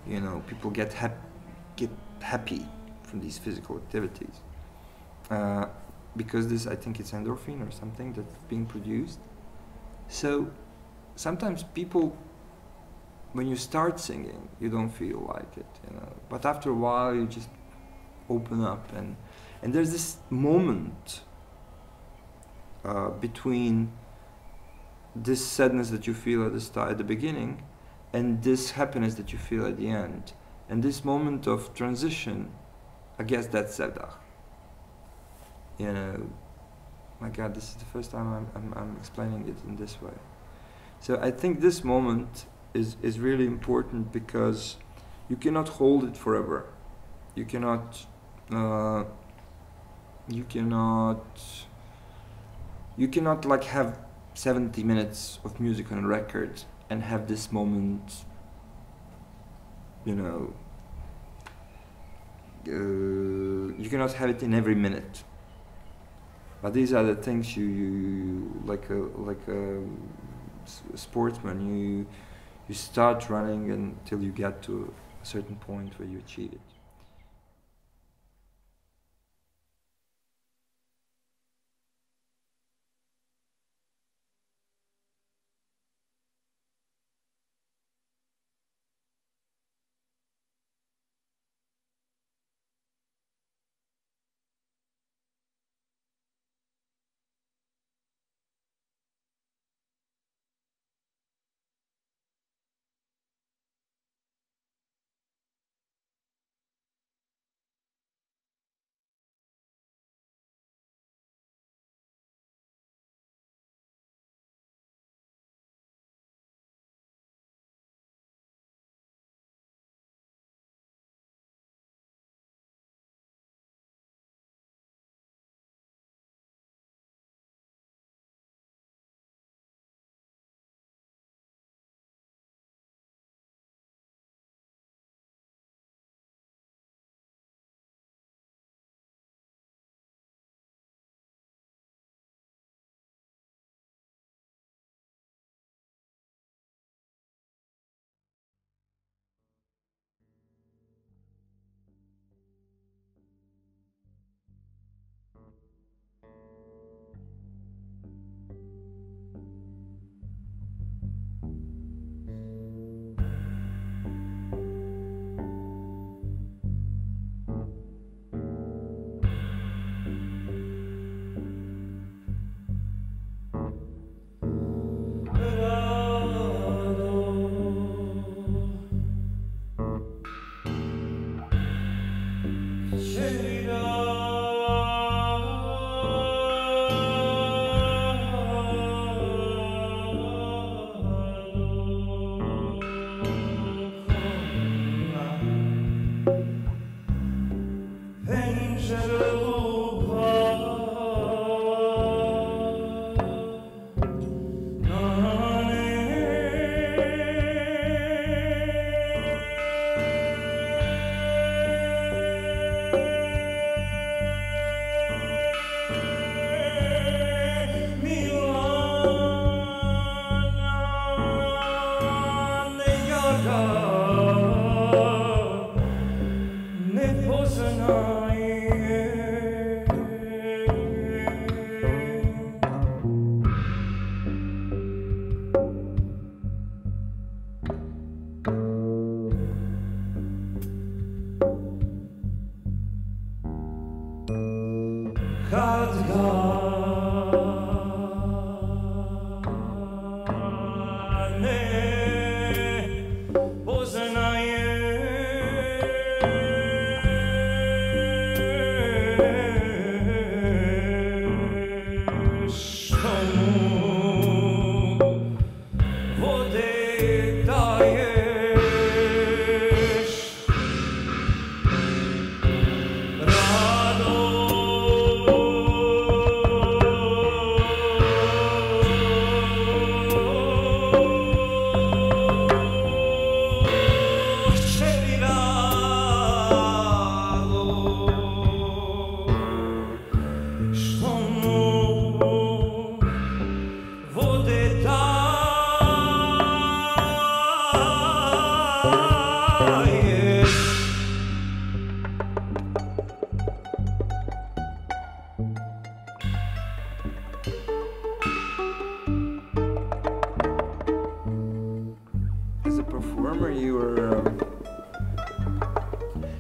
you know, people get happy from these physical activities. Because this, I think it's endorphin or something that's being produced. So sometimes people, when you start singing, you don't feel like it, you know. But after a while, you just open up, and there's this moment between this sadness that you feel at the beginning, and this happiness that you feel at the end, and this moment of transition, I guess that's Sevdah. You know, my God, this is the first time I'm explaining it in this way. So I think this moment is really important because you cannot hold it forever. You cannot like have 70 minutes of music on a record and have this moment, you know, you cannot have it in every minute. But these are the things you like a sportsman, you start running until you get to a certain point where you achieve it.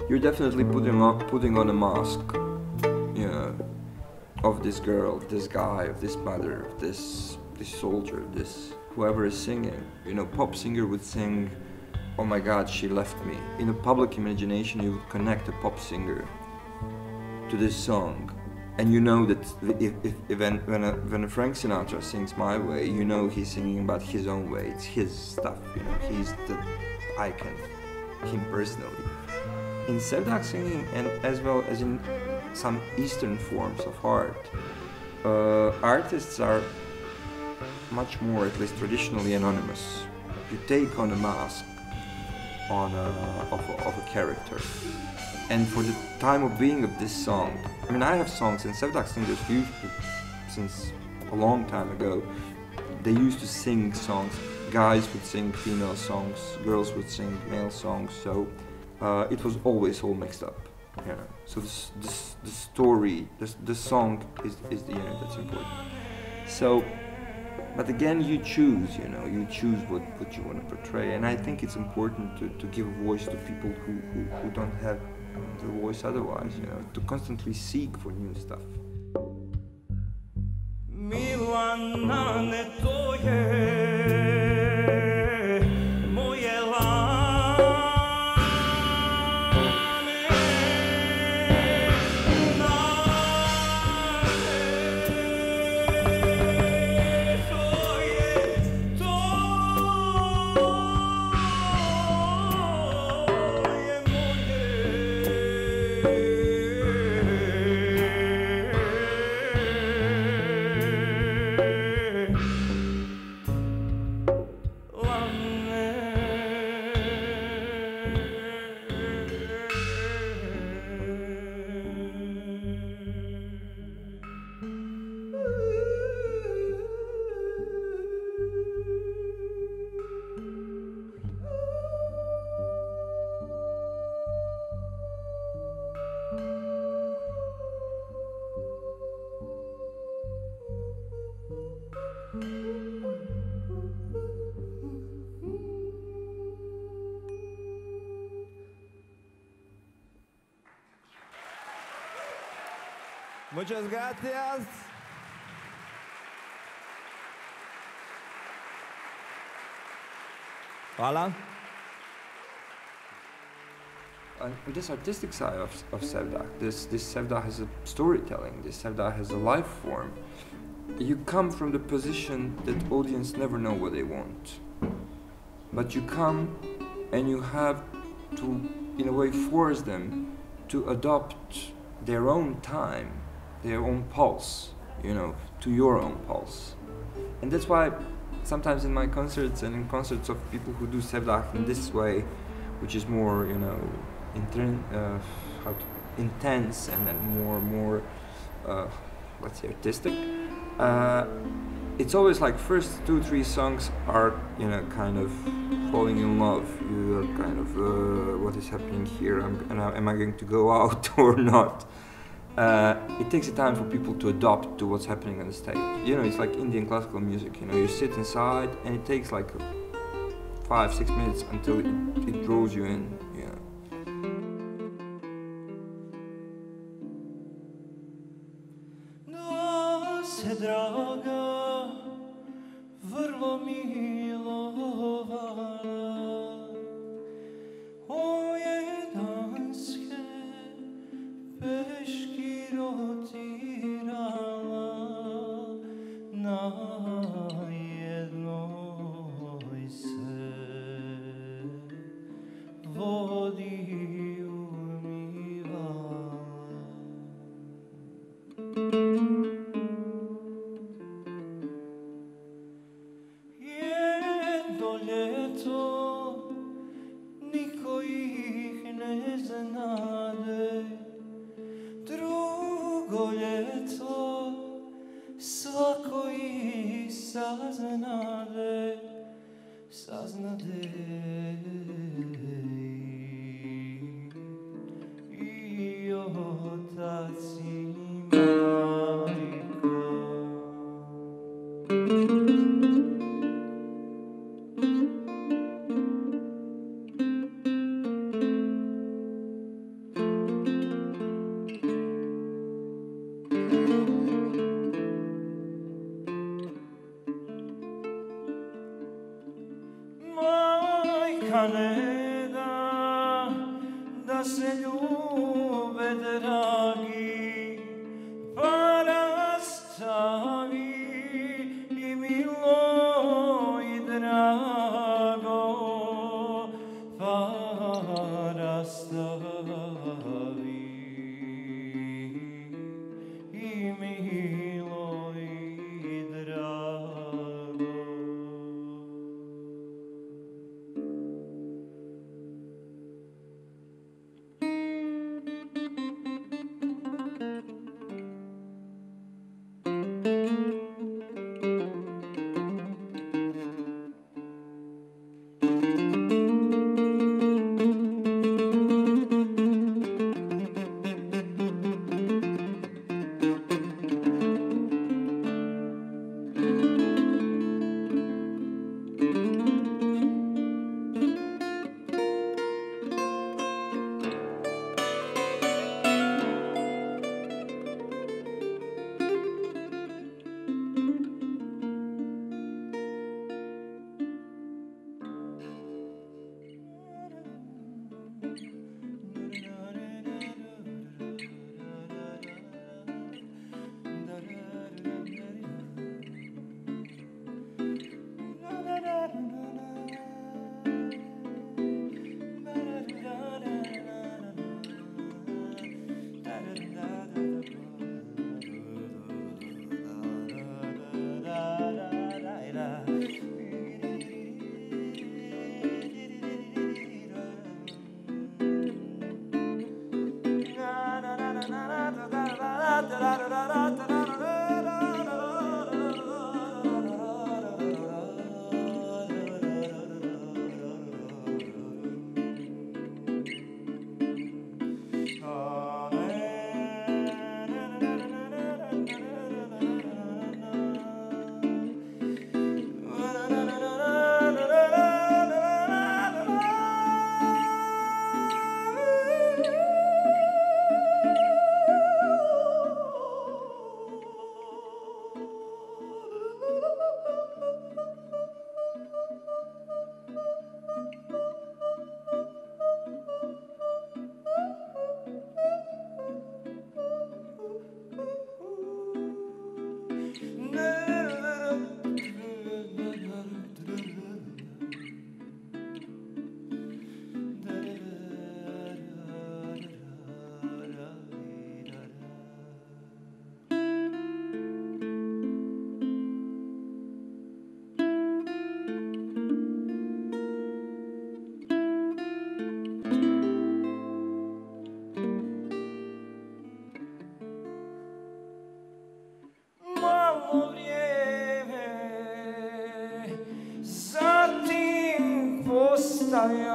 you're definitely putting on a mask, you know, of this girl, this guy, of this mother, of this soldier, this whoever is singing. You know, pop singer would sing, "Oh my God, she left me." In a public imagination, you would connect a pop singer to this song, and you know that when a Frank Sinatra sings "My Way," you know he's singing about his own way. It's his stuff. You know, he's the icon, him personally. In Sevdah singing, and as well as in some Eastern forms of art, artists are much more, at least traditionally, anonymous. You take on a mask of a character. And for the time of being of this song, I mean, I have songs, and Sevdah singers usually, since a long time ago, they used to sing songs. Guys would sing female songs, girls would sing male songs, so it was always all mixed up. You know? So the story, the song is the unit that's important. So, but again, you choose, you know, you choose what you want to portray, and I think it's important to give a voice to people who don't have the voice otherwise, you know, to constantly seek for new stuff. Milana ne to je moje Muchas gracias. Hvala. And this artistic side of Sevdah, this Sevdah has a storytelling, this Sevdah has a life form. You come from the position that audience never know what they want. But you come and you have to, in a way, force them to adopt their own time, their own pulse, you know, to your own pulse. And that's why sometimes in my concerts and in concerts of people who do Sevdah in this way, which is more, you know, intense and then more let's say artistic, it's always like first 2-3 songs are, you know, kind of falling in love. You are kind of, what is happening here? Am I going to go out or not? It takes a time for people to adopt to what's happening on the stage. You know, it's like Indian classical music, you know, you sit inside and it takes like 5-6 minutes until it draws you in, you know. Draga, vrlo milovala, oje danske peški rotirala na jednoj se vodi umivala. Niko ih ne znade, drugo ljeto svako ih saznade.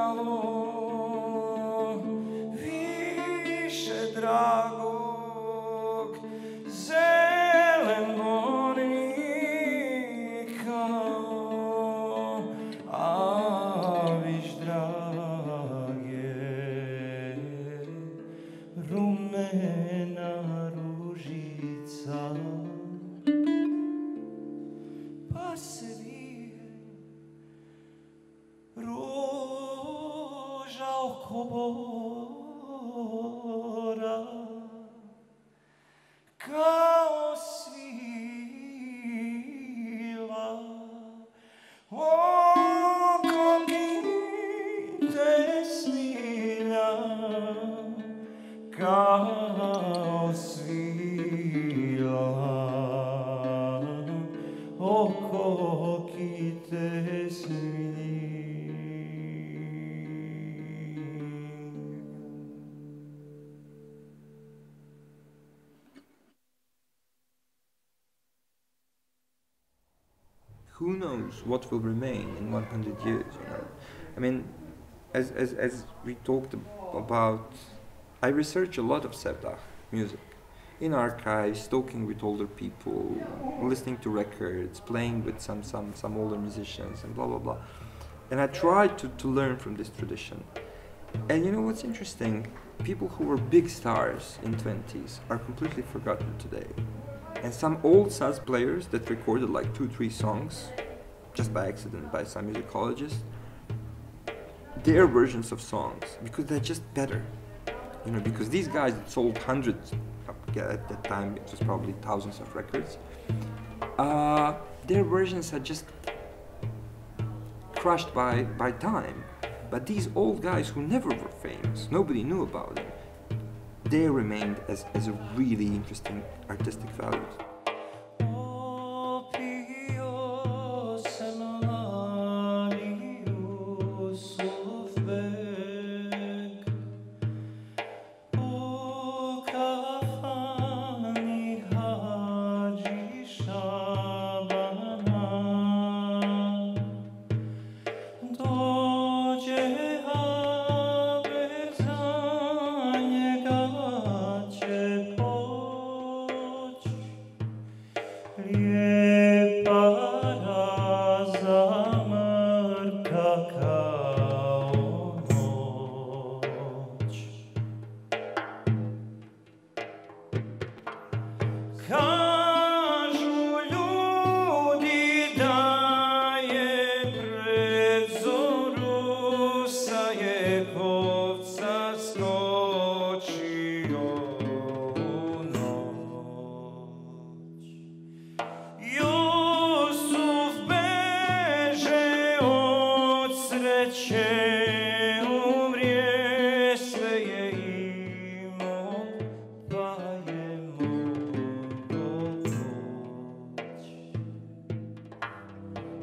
malo više dragog zelenika, a viš drage rumena ružica, pa se vije ruža oko bora, kao svila oko gite smilja, kao svila oko gite smilja. Who knows what will remain in 100 years, you know? I mean, as we talked about, I research a lot of Sevdah music in archives, talking with older people, listening to records, playing with some older musicians, and blah blah blah. And I try to learn from this tradition. And you know what's interesting? People who were big stars in 20s are completely forgotten today. And some old Saz players that recorded like 2-3 songs, just by accident by some musicologist, their versions of songs, because they're just better. You know, because these guys that sold hundreds, at that time it was probably thousands of records, their versions are just crushed by time. But these old guys who never were famous, nobody knew about them, they remained as a really interesting artistic value.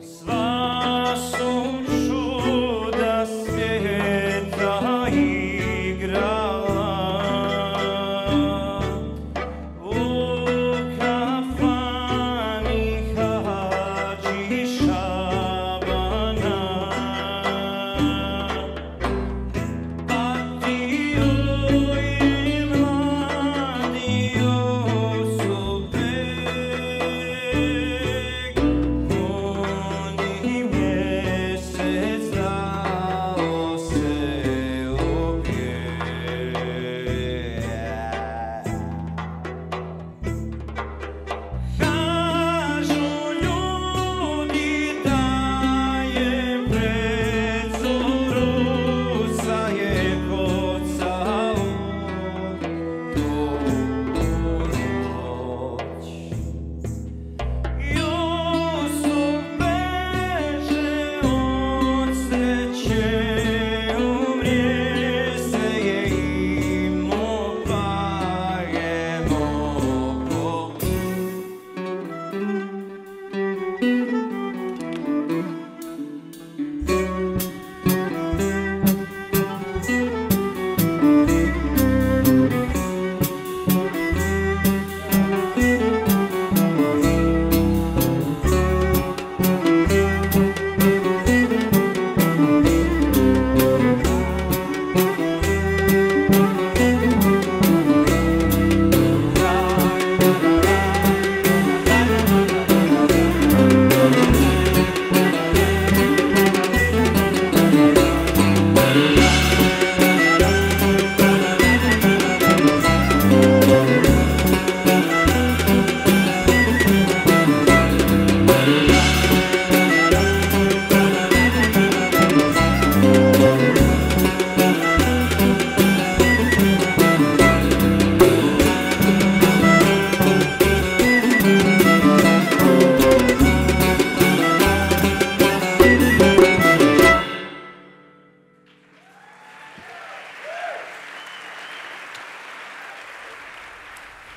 Sva su čuda svijeta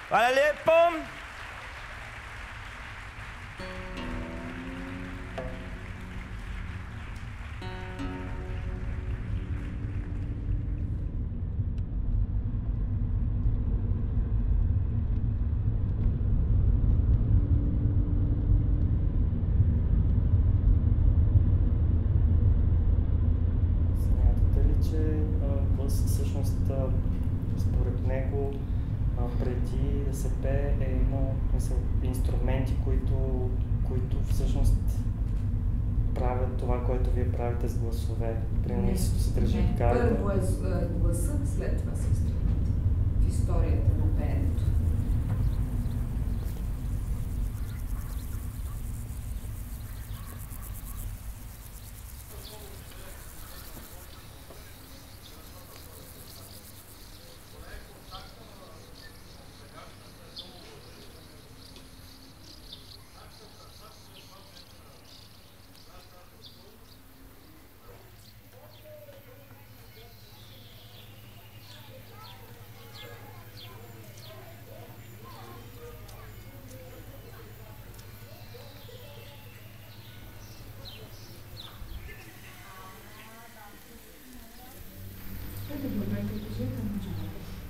Hvala lijepo. Смятате ли, че всъщност според него преди да се пее е имало инструменти, които всъщност правят това, което вие правите с гласове? Примерно се държи карта. Първо е гласът, след това са инструменти в историята на пеенето.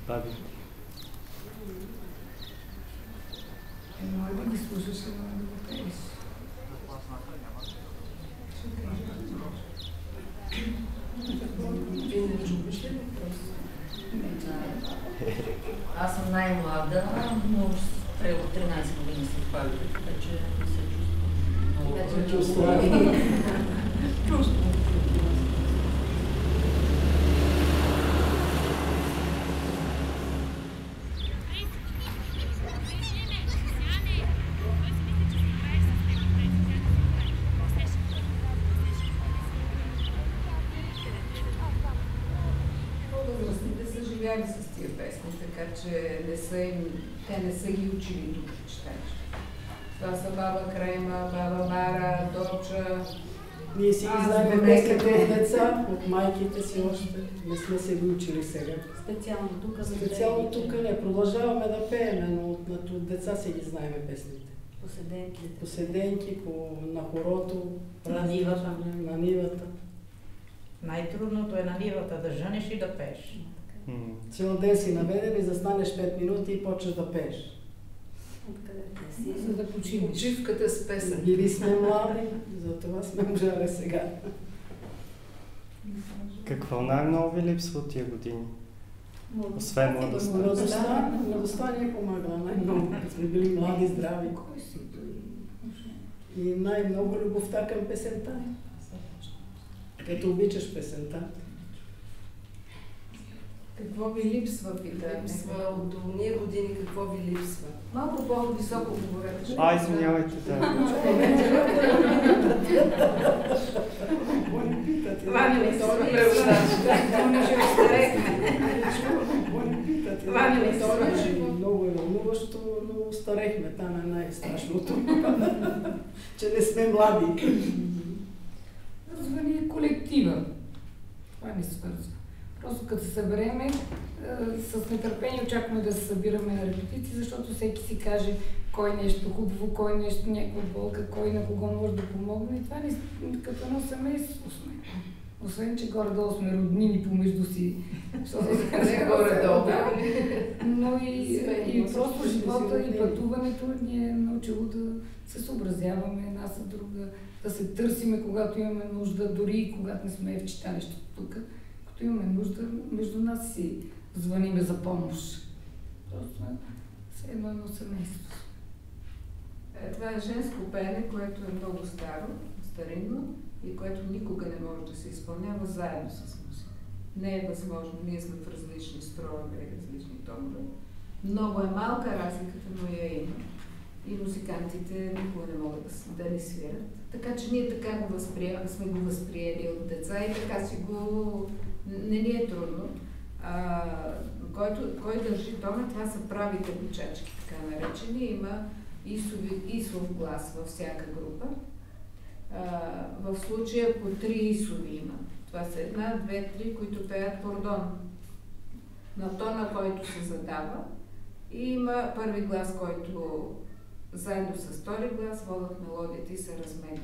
Баби. Може да ги слушаш, но да го пееш. Ти не любиш ли въпрос? Аз съм най-млада, но от 13 години се пали, така че не се чувствам. Чувствам. С тия песни, така че те не са ги учили тук в читалище. Това са баба Крема, баба Бара, Доча. Ние си ги знаем песните от деца, от майките си още. Не сме се ги учили сега. Специално тук. Специално тук не. Продължаваме да пееме, но от деца си ги знаем песните. По седенки, на хорото. На нивата. На нивата. Най-трудното е на нивата да женеш и да пееш. Цял ден си наведен и застанеш 5 минути и почваш да пееш. За да почиваш. Почивката с песен. Били сме млади, затова сме можали сега. Какво най-много ви липсва от тия години? Освен младостта. Младостта ни е помагала най-много. Сме били млади, здрави. И най-много любовта към песента. Като обичаш песента. Какво ви липсва, пита? От уния години какво ви липсва? Малко по-високо говорете. Извинявайте, да. Това не ми стори преводач. Понеже остарехме. Това не ми стори. Много е вълнуващо, но остарехме. Там е най-страшното. Че не сме млади. Звъни колектива. Това ни свързва. Просто като се събереме, с нетърпение очакваме да се събираме на репетиции, защото всеки си каже кой нещо хубаво, кой нещо, някаква болка, кой на кого може да помогне. И това ни като едно семейство сме. Освен, че горе-долу сме роднини помежду си, защото не горе-долу. Но и просто живота и пътуването ни е научило да се съобразяваме една с друга, да се търсиме, когато имаме нужда, дори и когато не сме в читалището тук. Като имаме нужда, между нас си звъниме за помощ. Просто все едно семейство. Това е женско пеене, което е много старо, старинно и което никога не може да се изпълнява заедно с музика. Не е възможно. Ние сме в различни строеве и различни тонове. Много е малка разликата, но я има. И музикантите никога не могат да ни свират. Така че ние така сме го възприели от деца и така си го... Не ни е трудно. Кой държи тона, това са правите бучачки, така наречени. Има исов глас във всяка група. В случая по 3 исови има. Това са 1, 2, 3, които пеят кордон. На тона, който се задава, И има първи глас, който заедно с втори глас водят мелодията и се разменят.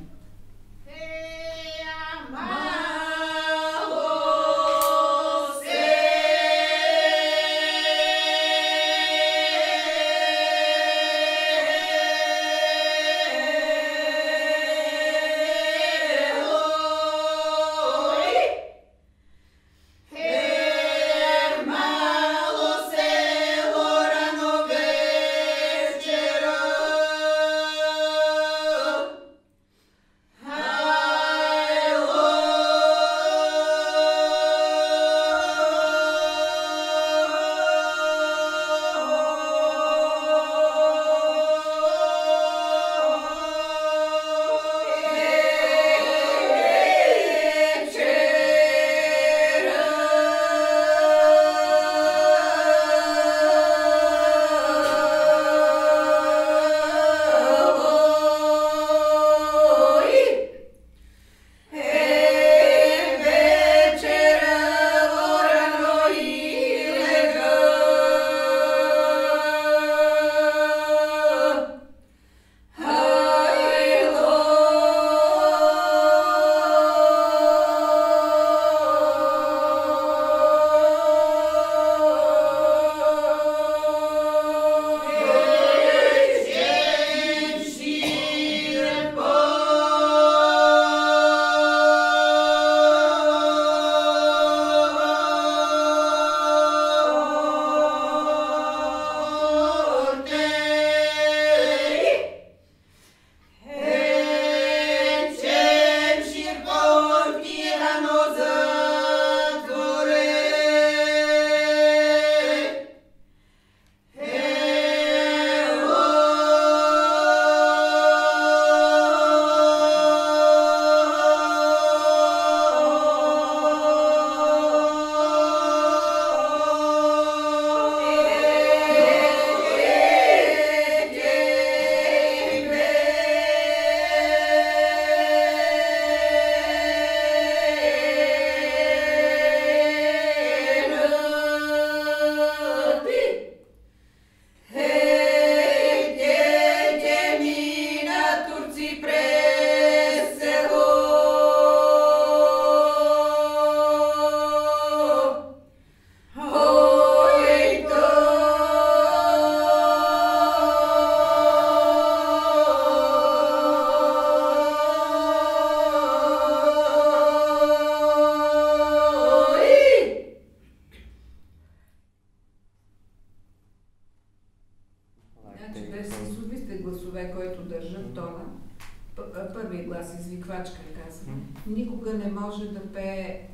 Първият глас, извиквачка, казвам, никога не може да пее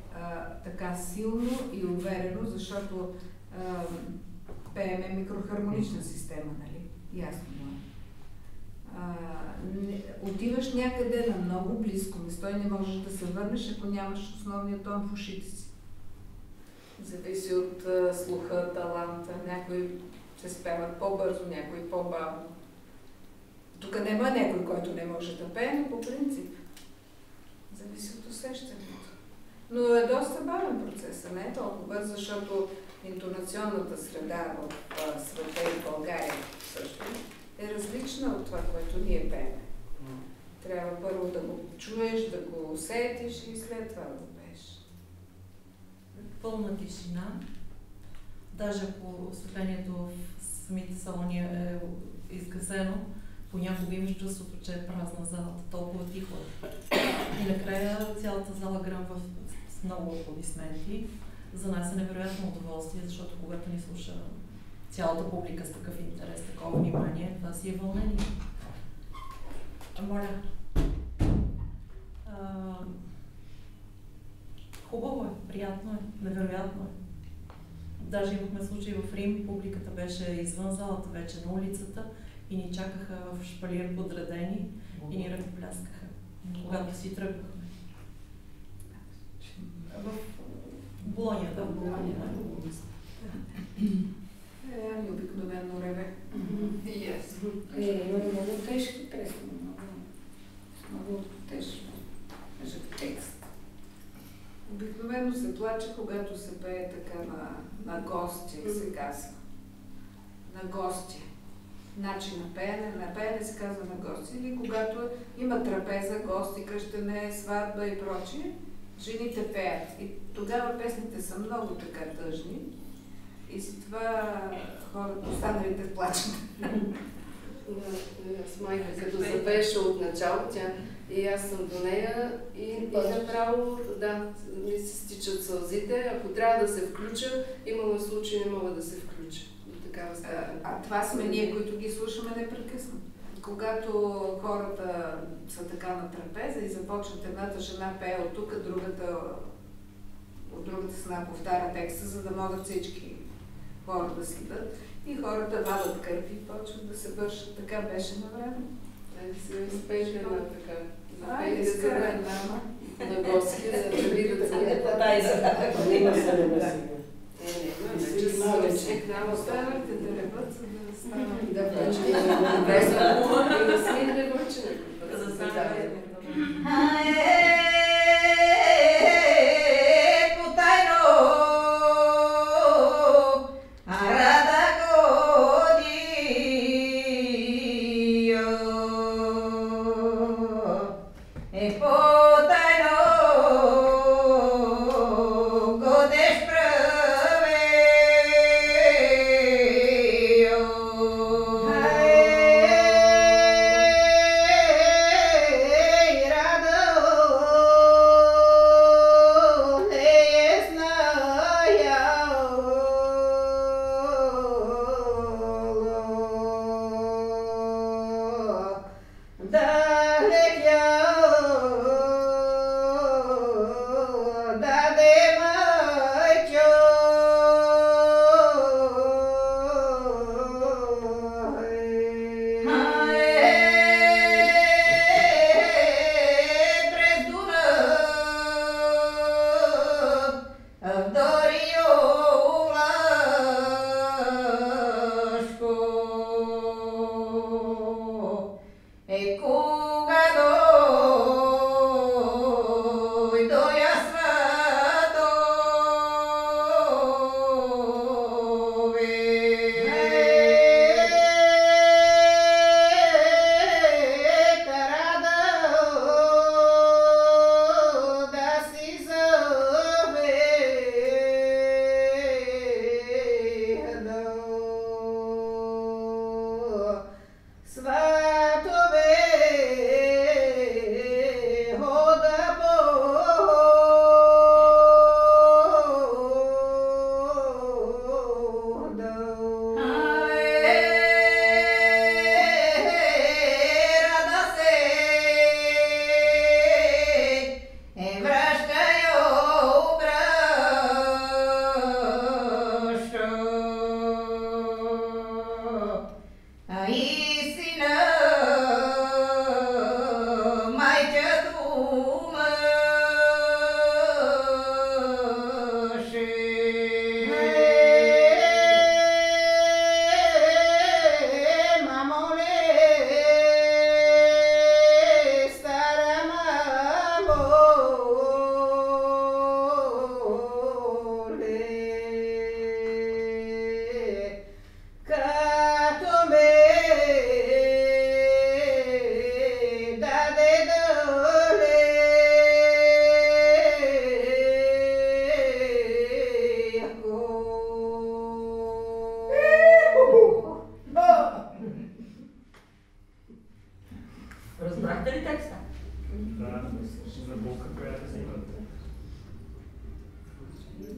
така силно и уверено, защото пееме микрохармонична система, нали? Ясно е. Отиваш някъде на много близко место и не можеш да се върнеш, ако нямаш основния тон в ушите си. Зависи от слуха, таланта. Някои се спяват по-бързо, някои по-бавно. Тук няма някой, който не може да пее, но по принцип. Зависи от усещането. Но е доста бавен процес, не е толкова бърз, защото интонационната среда в света и в България също е различна от това, което ние пеем. Трябва първо да го чуеш, да го усетиш и след това да го пееш. Пълна тишина. Даже ако осветлението в самите салони е изгасено, понякога имаш чувството, че е празна залата, толкова тихо. И накрая цялата зала гръмва с много аплодисменти. За нас е невероятно удоволствие, защото когато ни слуша цялата публика с такъв интерес, такова внимание, това си е вълнение. Моля. Хубаво е, приятно е, невероятно е. Даже имахме случаи в Рим, публиката беше извън залата, вече на улицата и ни чакаха в шпалир подредени и ни ръкопляскаха, когато си тръгвахме. В Болония, да. Ани обикновено реве. И аз. Много тежки песни, много тежки текст. Обикновено се плаче, когато се пее така на гости, се казва. на гости. Начин на пеене. На пеене се казва на гости. Или когато има трапеза, гости, кръщене, сватба и прочие, жените пеят. И тогава песните са много така тъжни. И с това хората, останалите плачат. С майка, като запеше от начало, и аз съм до нея и направо, ми се стичат сълзите. Ако трябва да се включа, имаме случаи, не мога да се включа. Това сме ние, които ги слушаме непрекъснато. Когато хората са така на трапеза и започват, едната жена пее от тук, от другата страна повтаря текста, за да могат всички хора да следят. И хората вадат кърпи и почват да се вършат. Така беше на време. Сега изпейте една така. Изкара една. На гости, за да видят цялата. Има се не Оставайте да ребат, за да станат. Да плачат. Без да и да смеят да върчат. За да станат.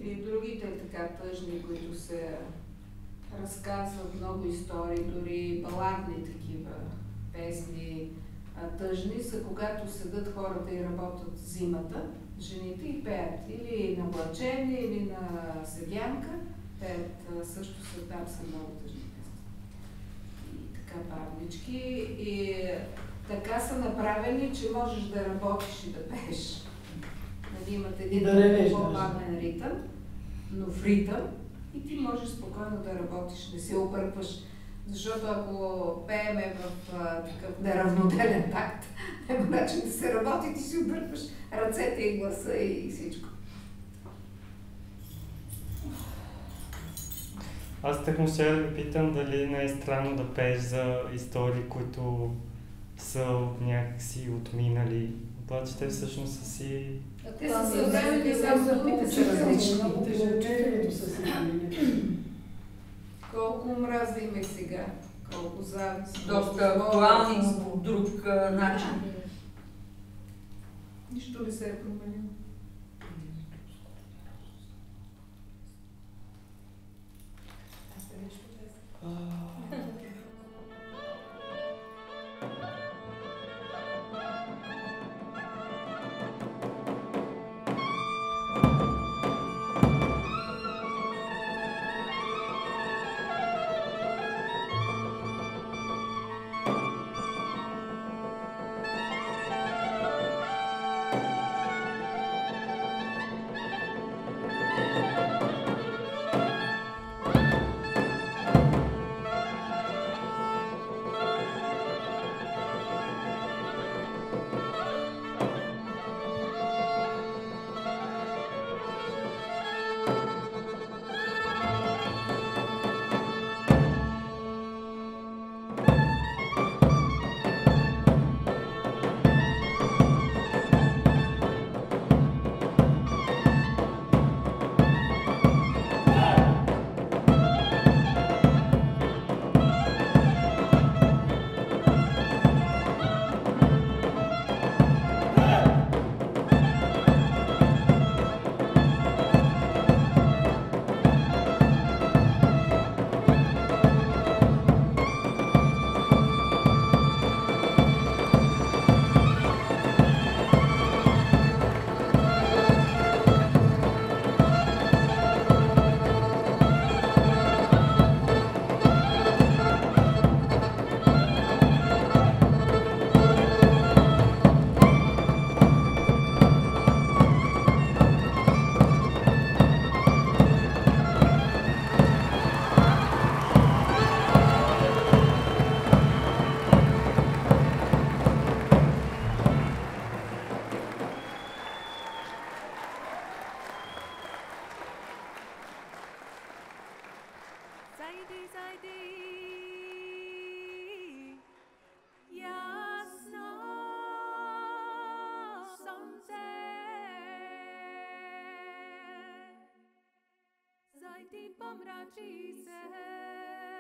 И другите така тъжни, които се разказват много истории, дори баладни такива песни, тъжни са, когато седат хората и работят зимата, жените и пеят или на блачене, или на седянка, пеят също са, там са много тъжни песни. И така бавнички. И така са направени, че можеш да работиш и да пееш. Нали, имат един по-бавен ритъм, но в ритъм и ти можеш спокойно да работиш, не се объркваш. Защото ако пееме в такъв неравноделен такт, няма начин да се работи, ти си объркваш ръцете и гласа и всичко. Аз тъкмо ще да ви питам дали не е странно да пееш за истории, които са някакси отминали. Обаче те всъщност са си... Те са съвременни, думите са различни. Учителите са си Колко омраза има сега, колко завист. Доста актуални по друг начин. Нищо ли се е променило? Pomrači se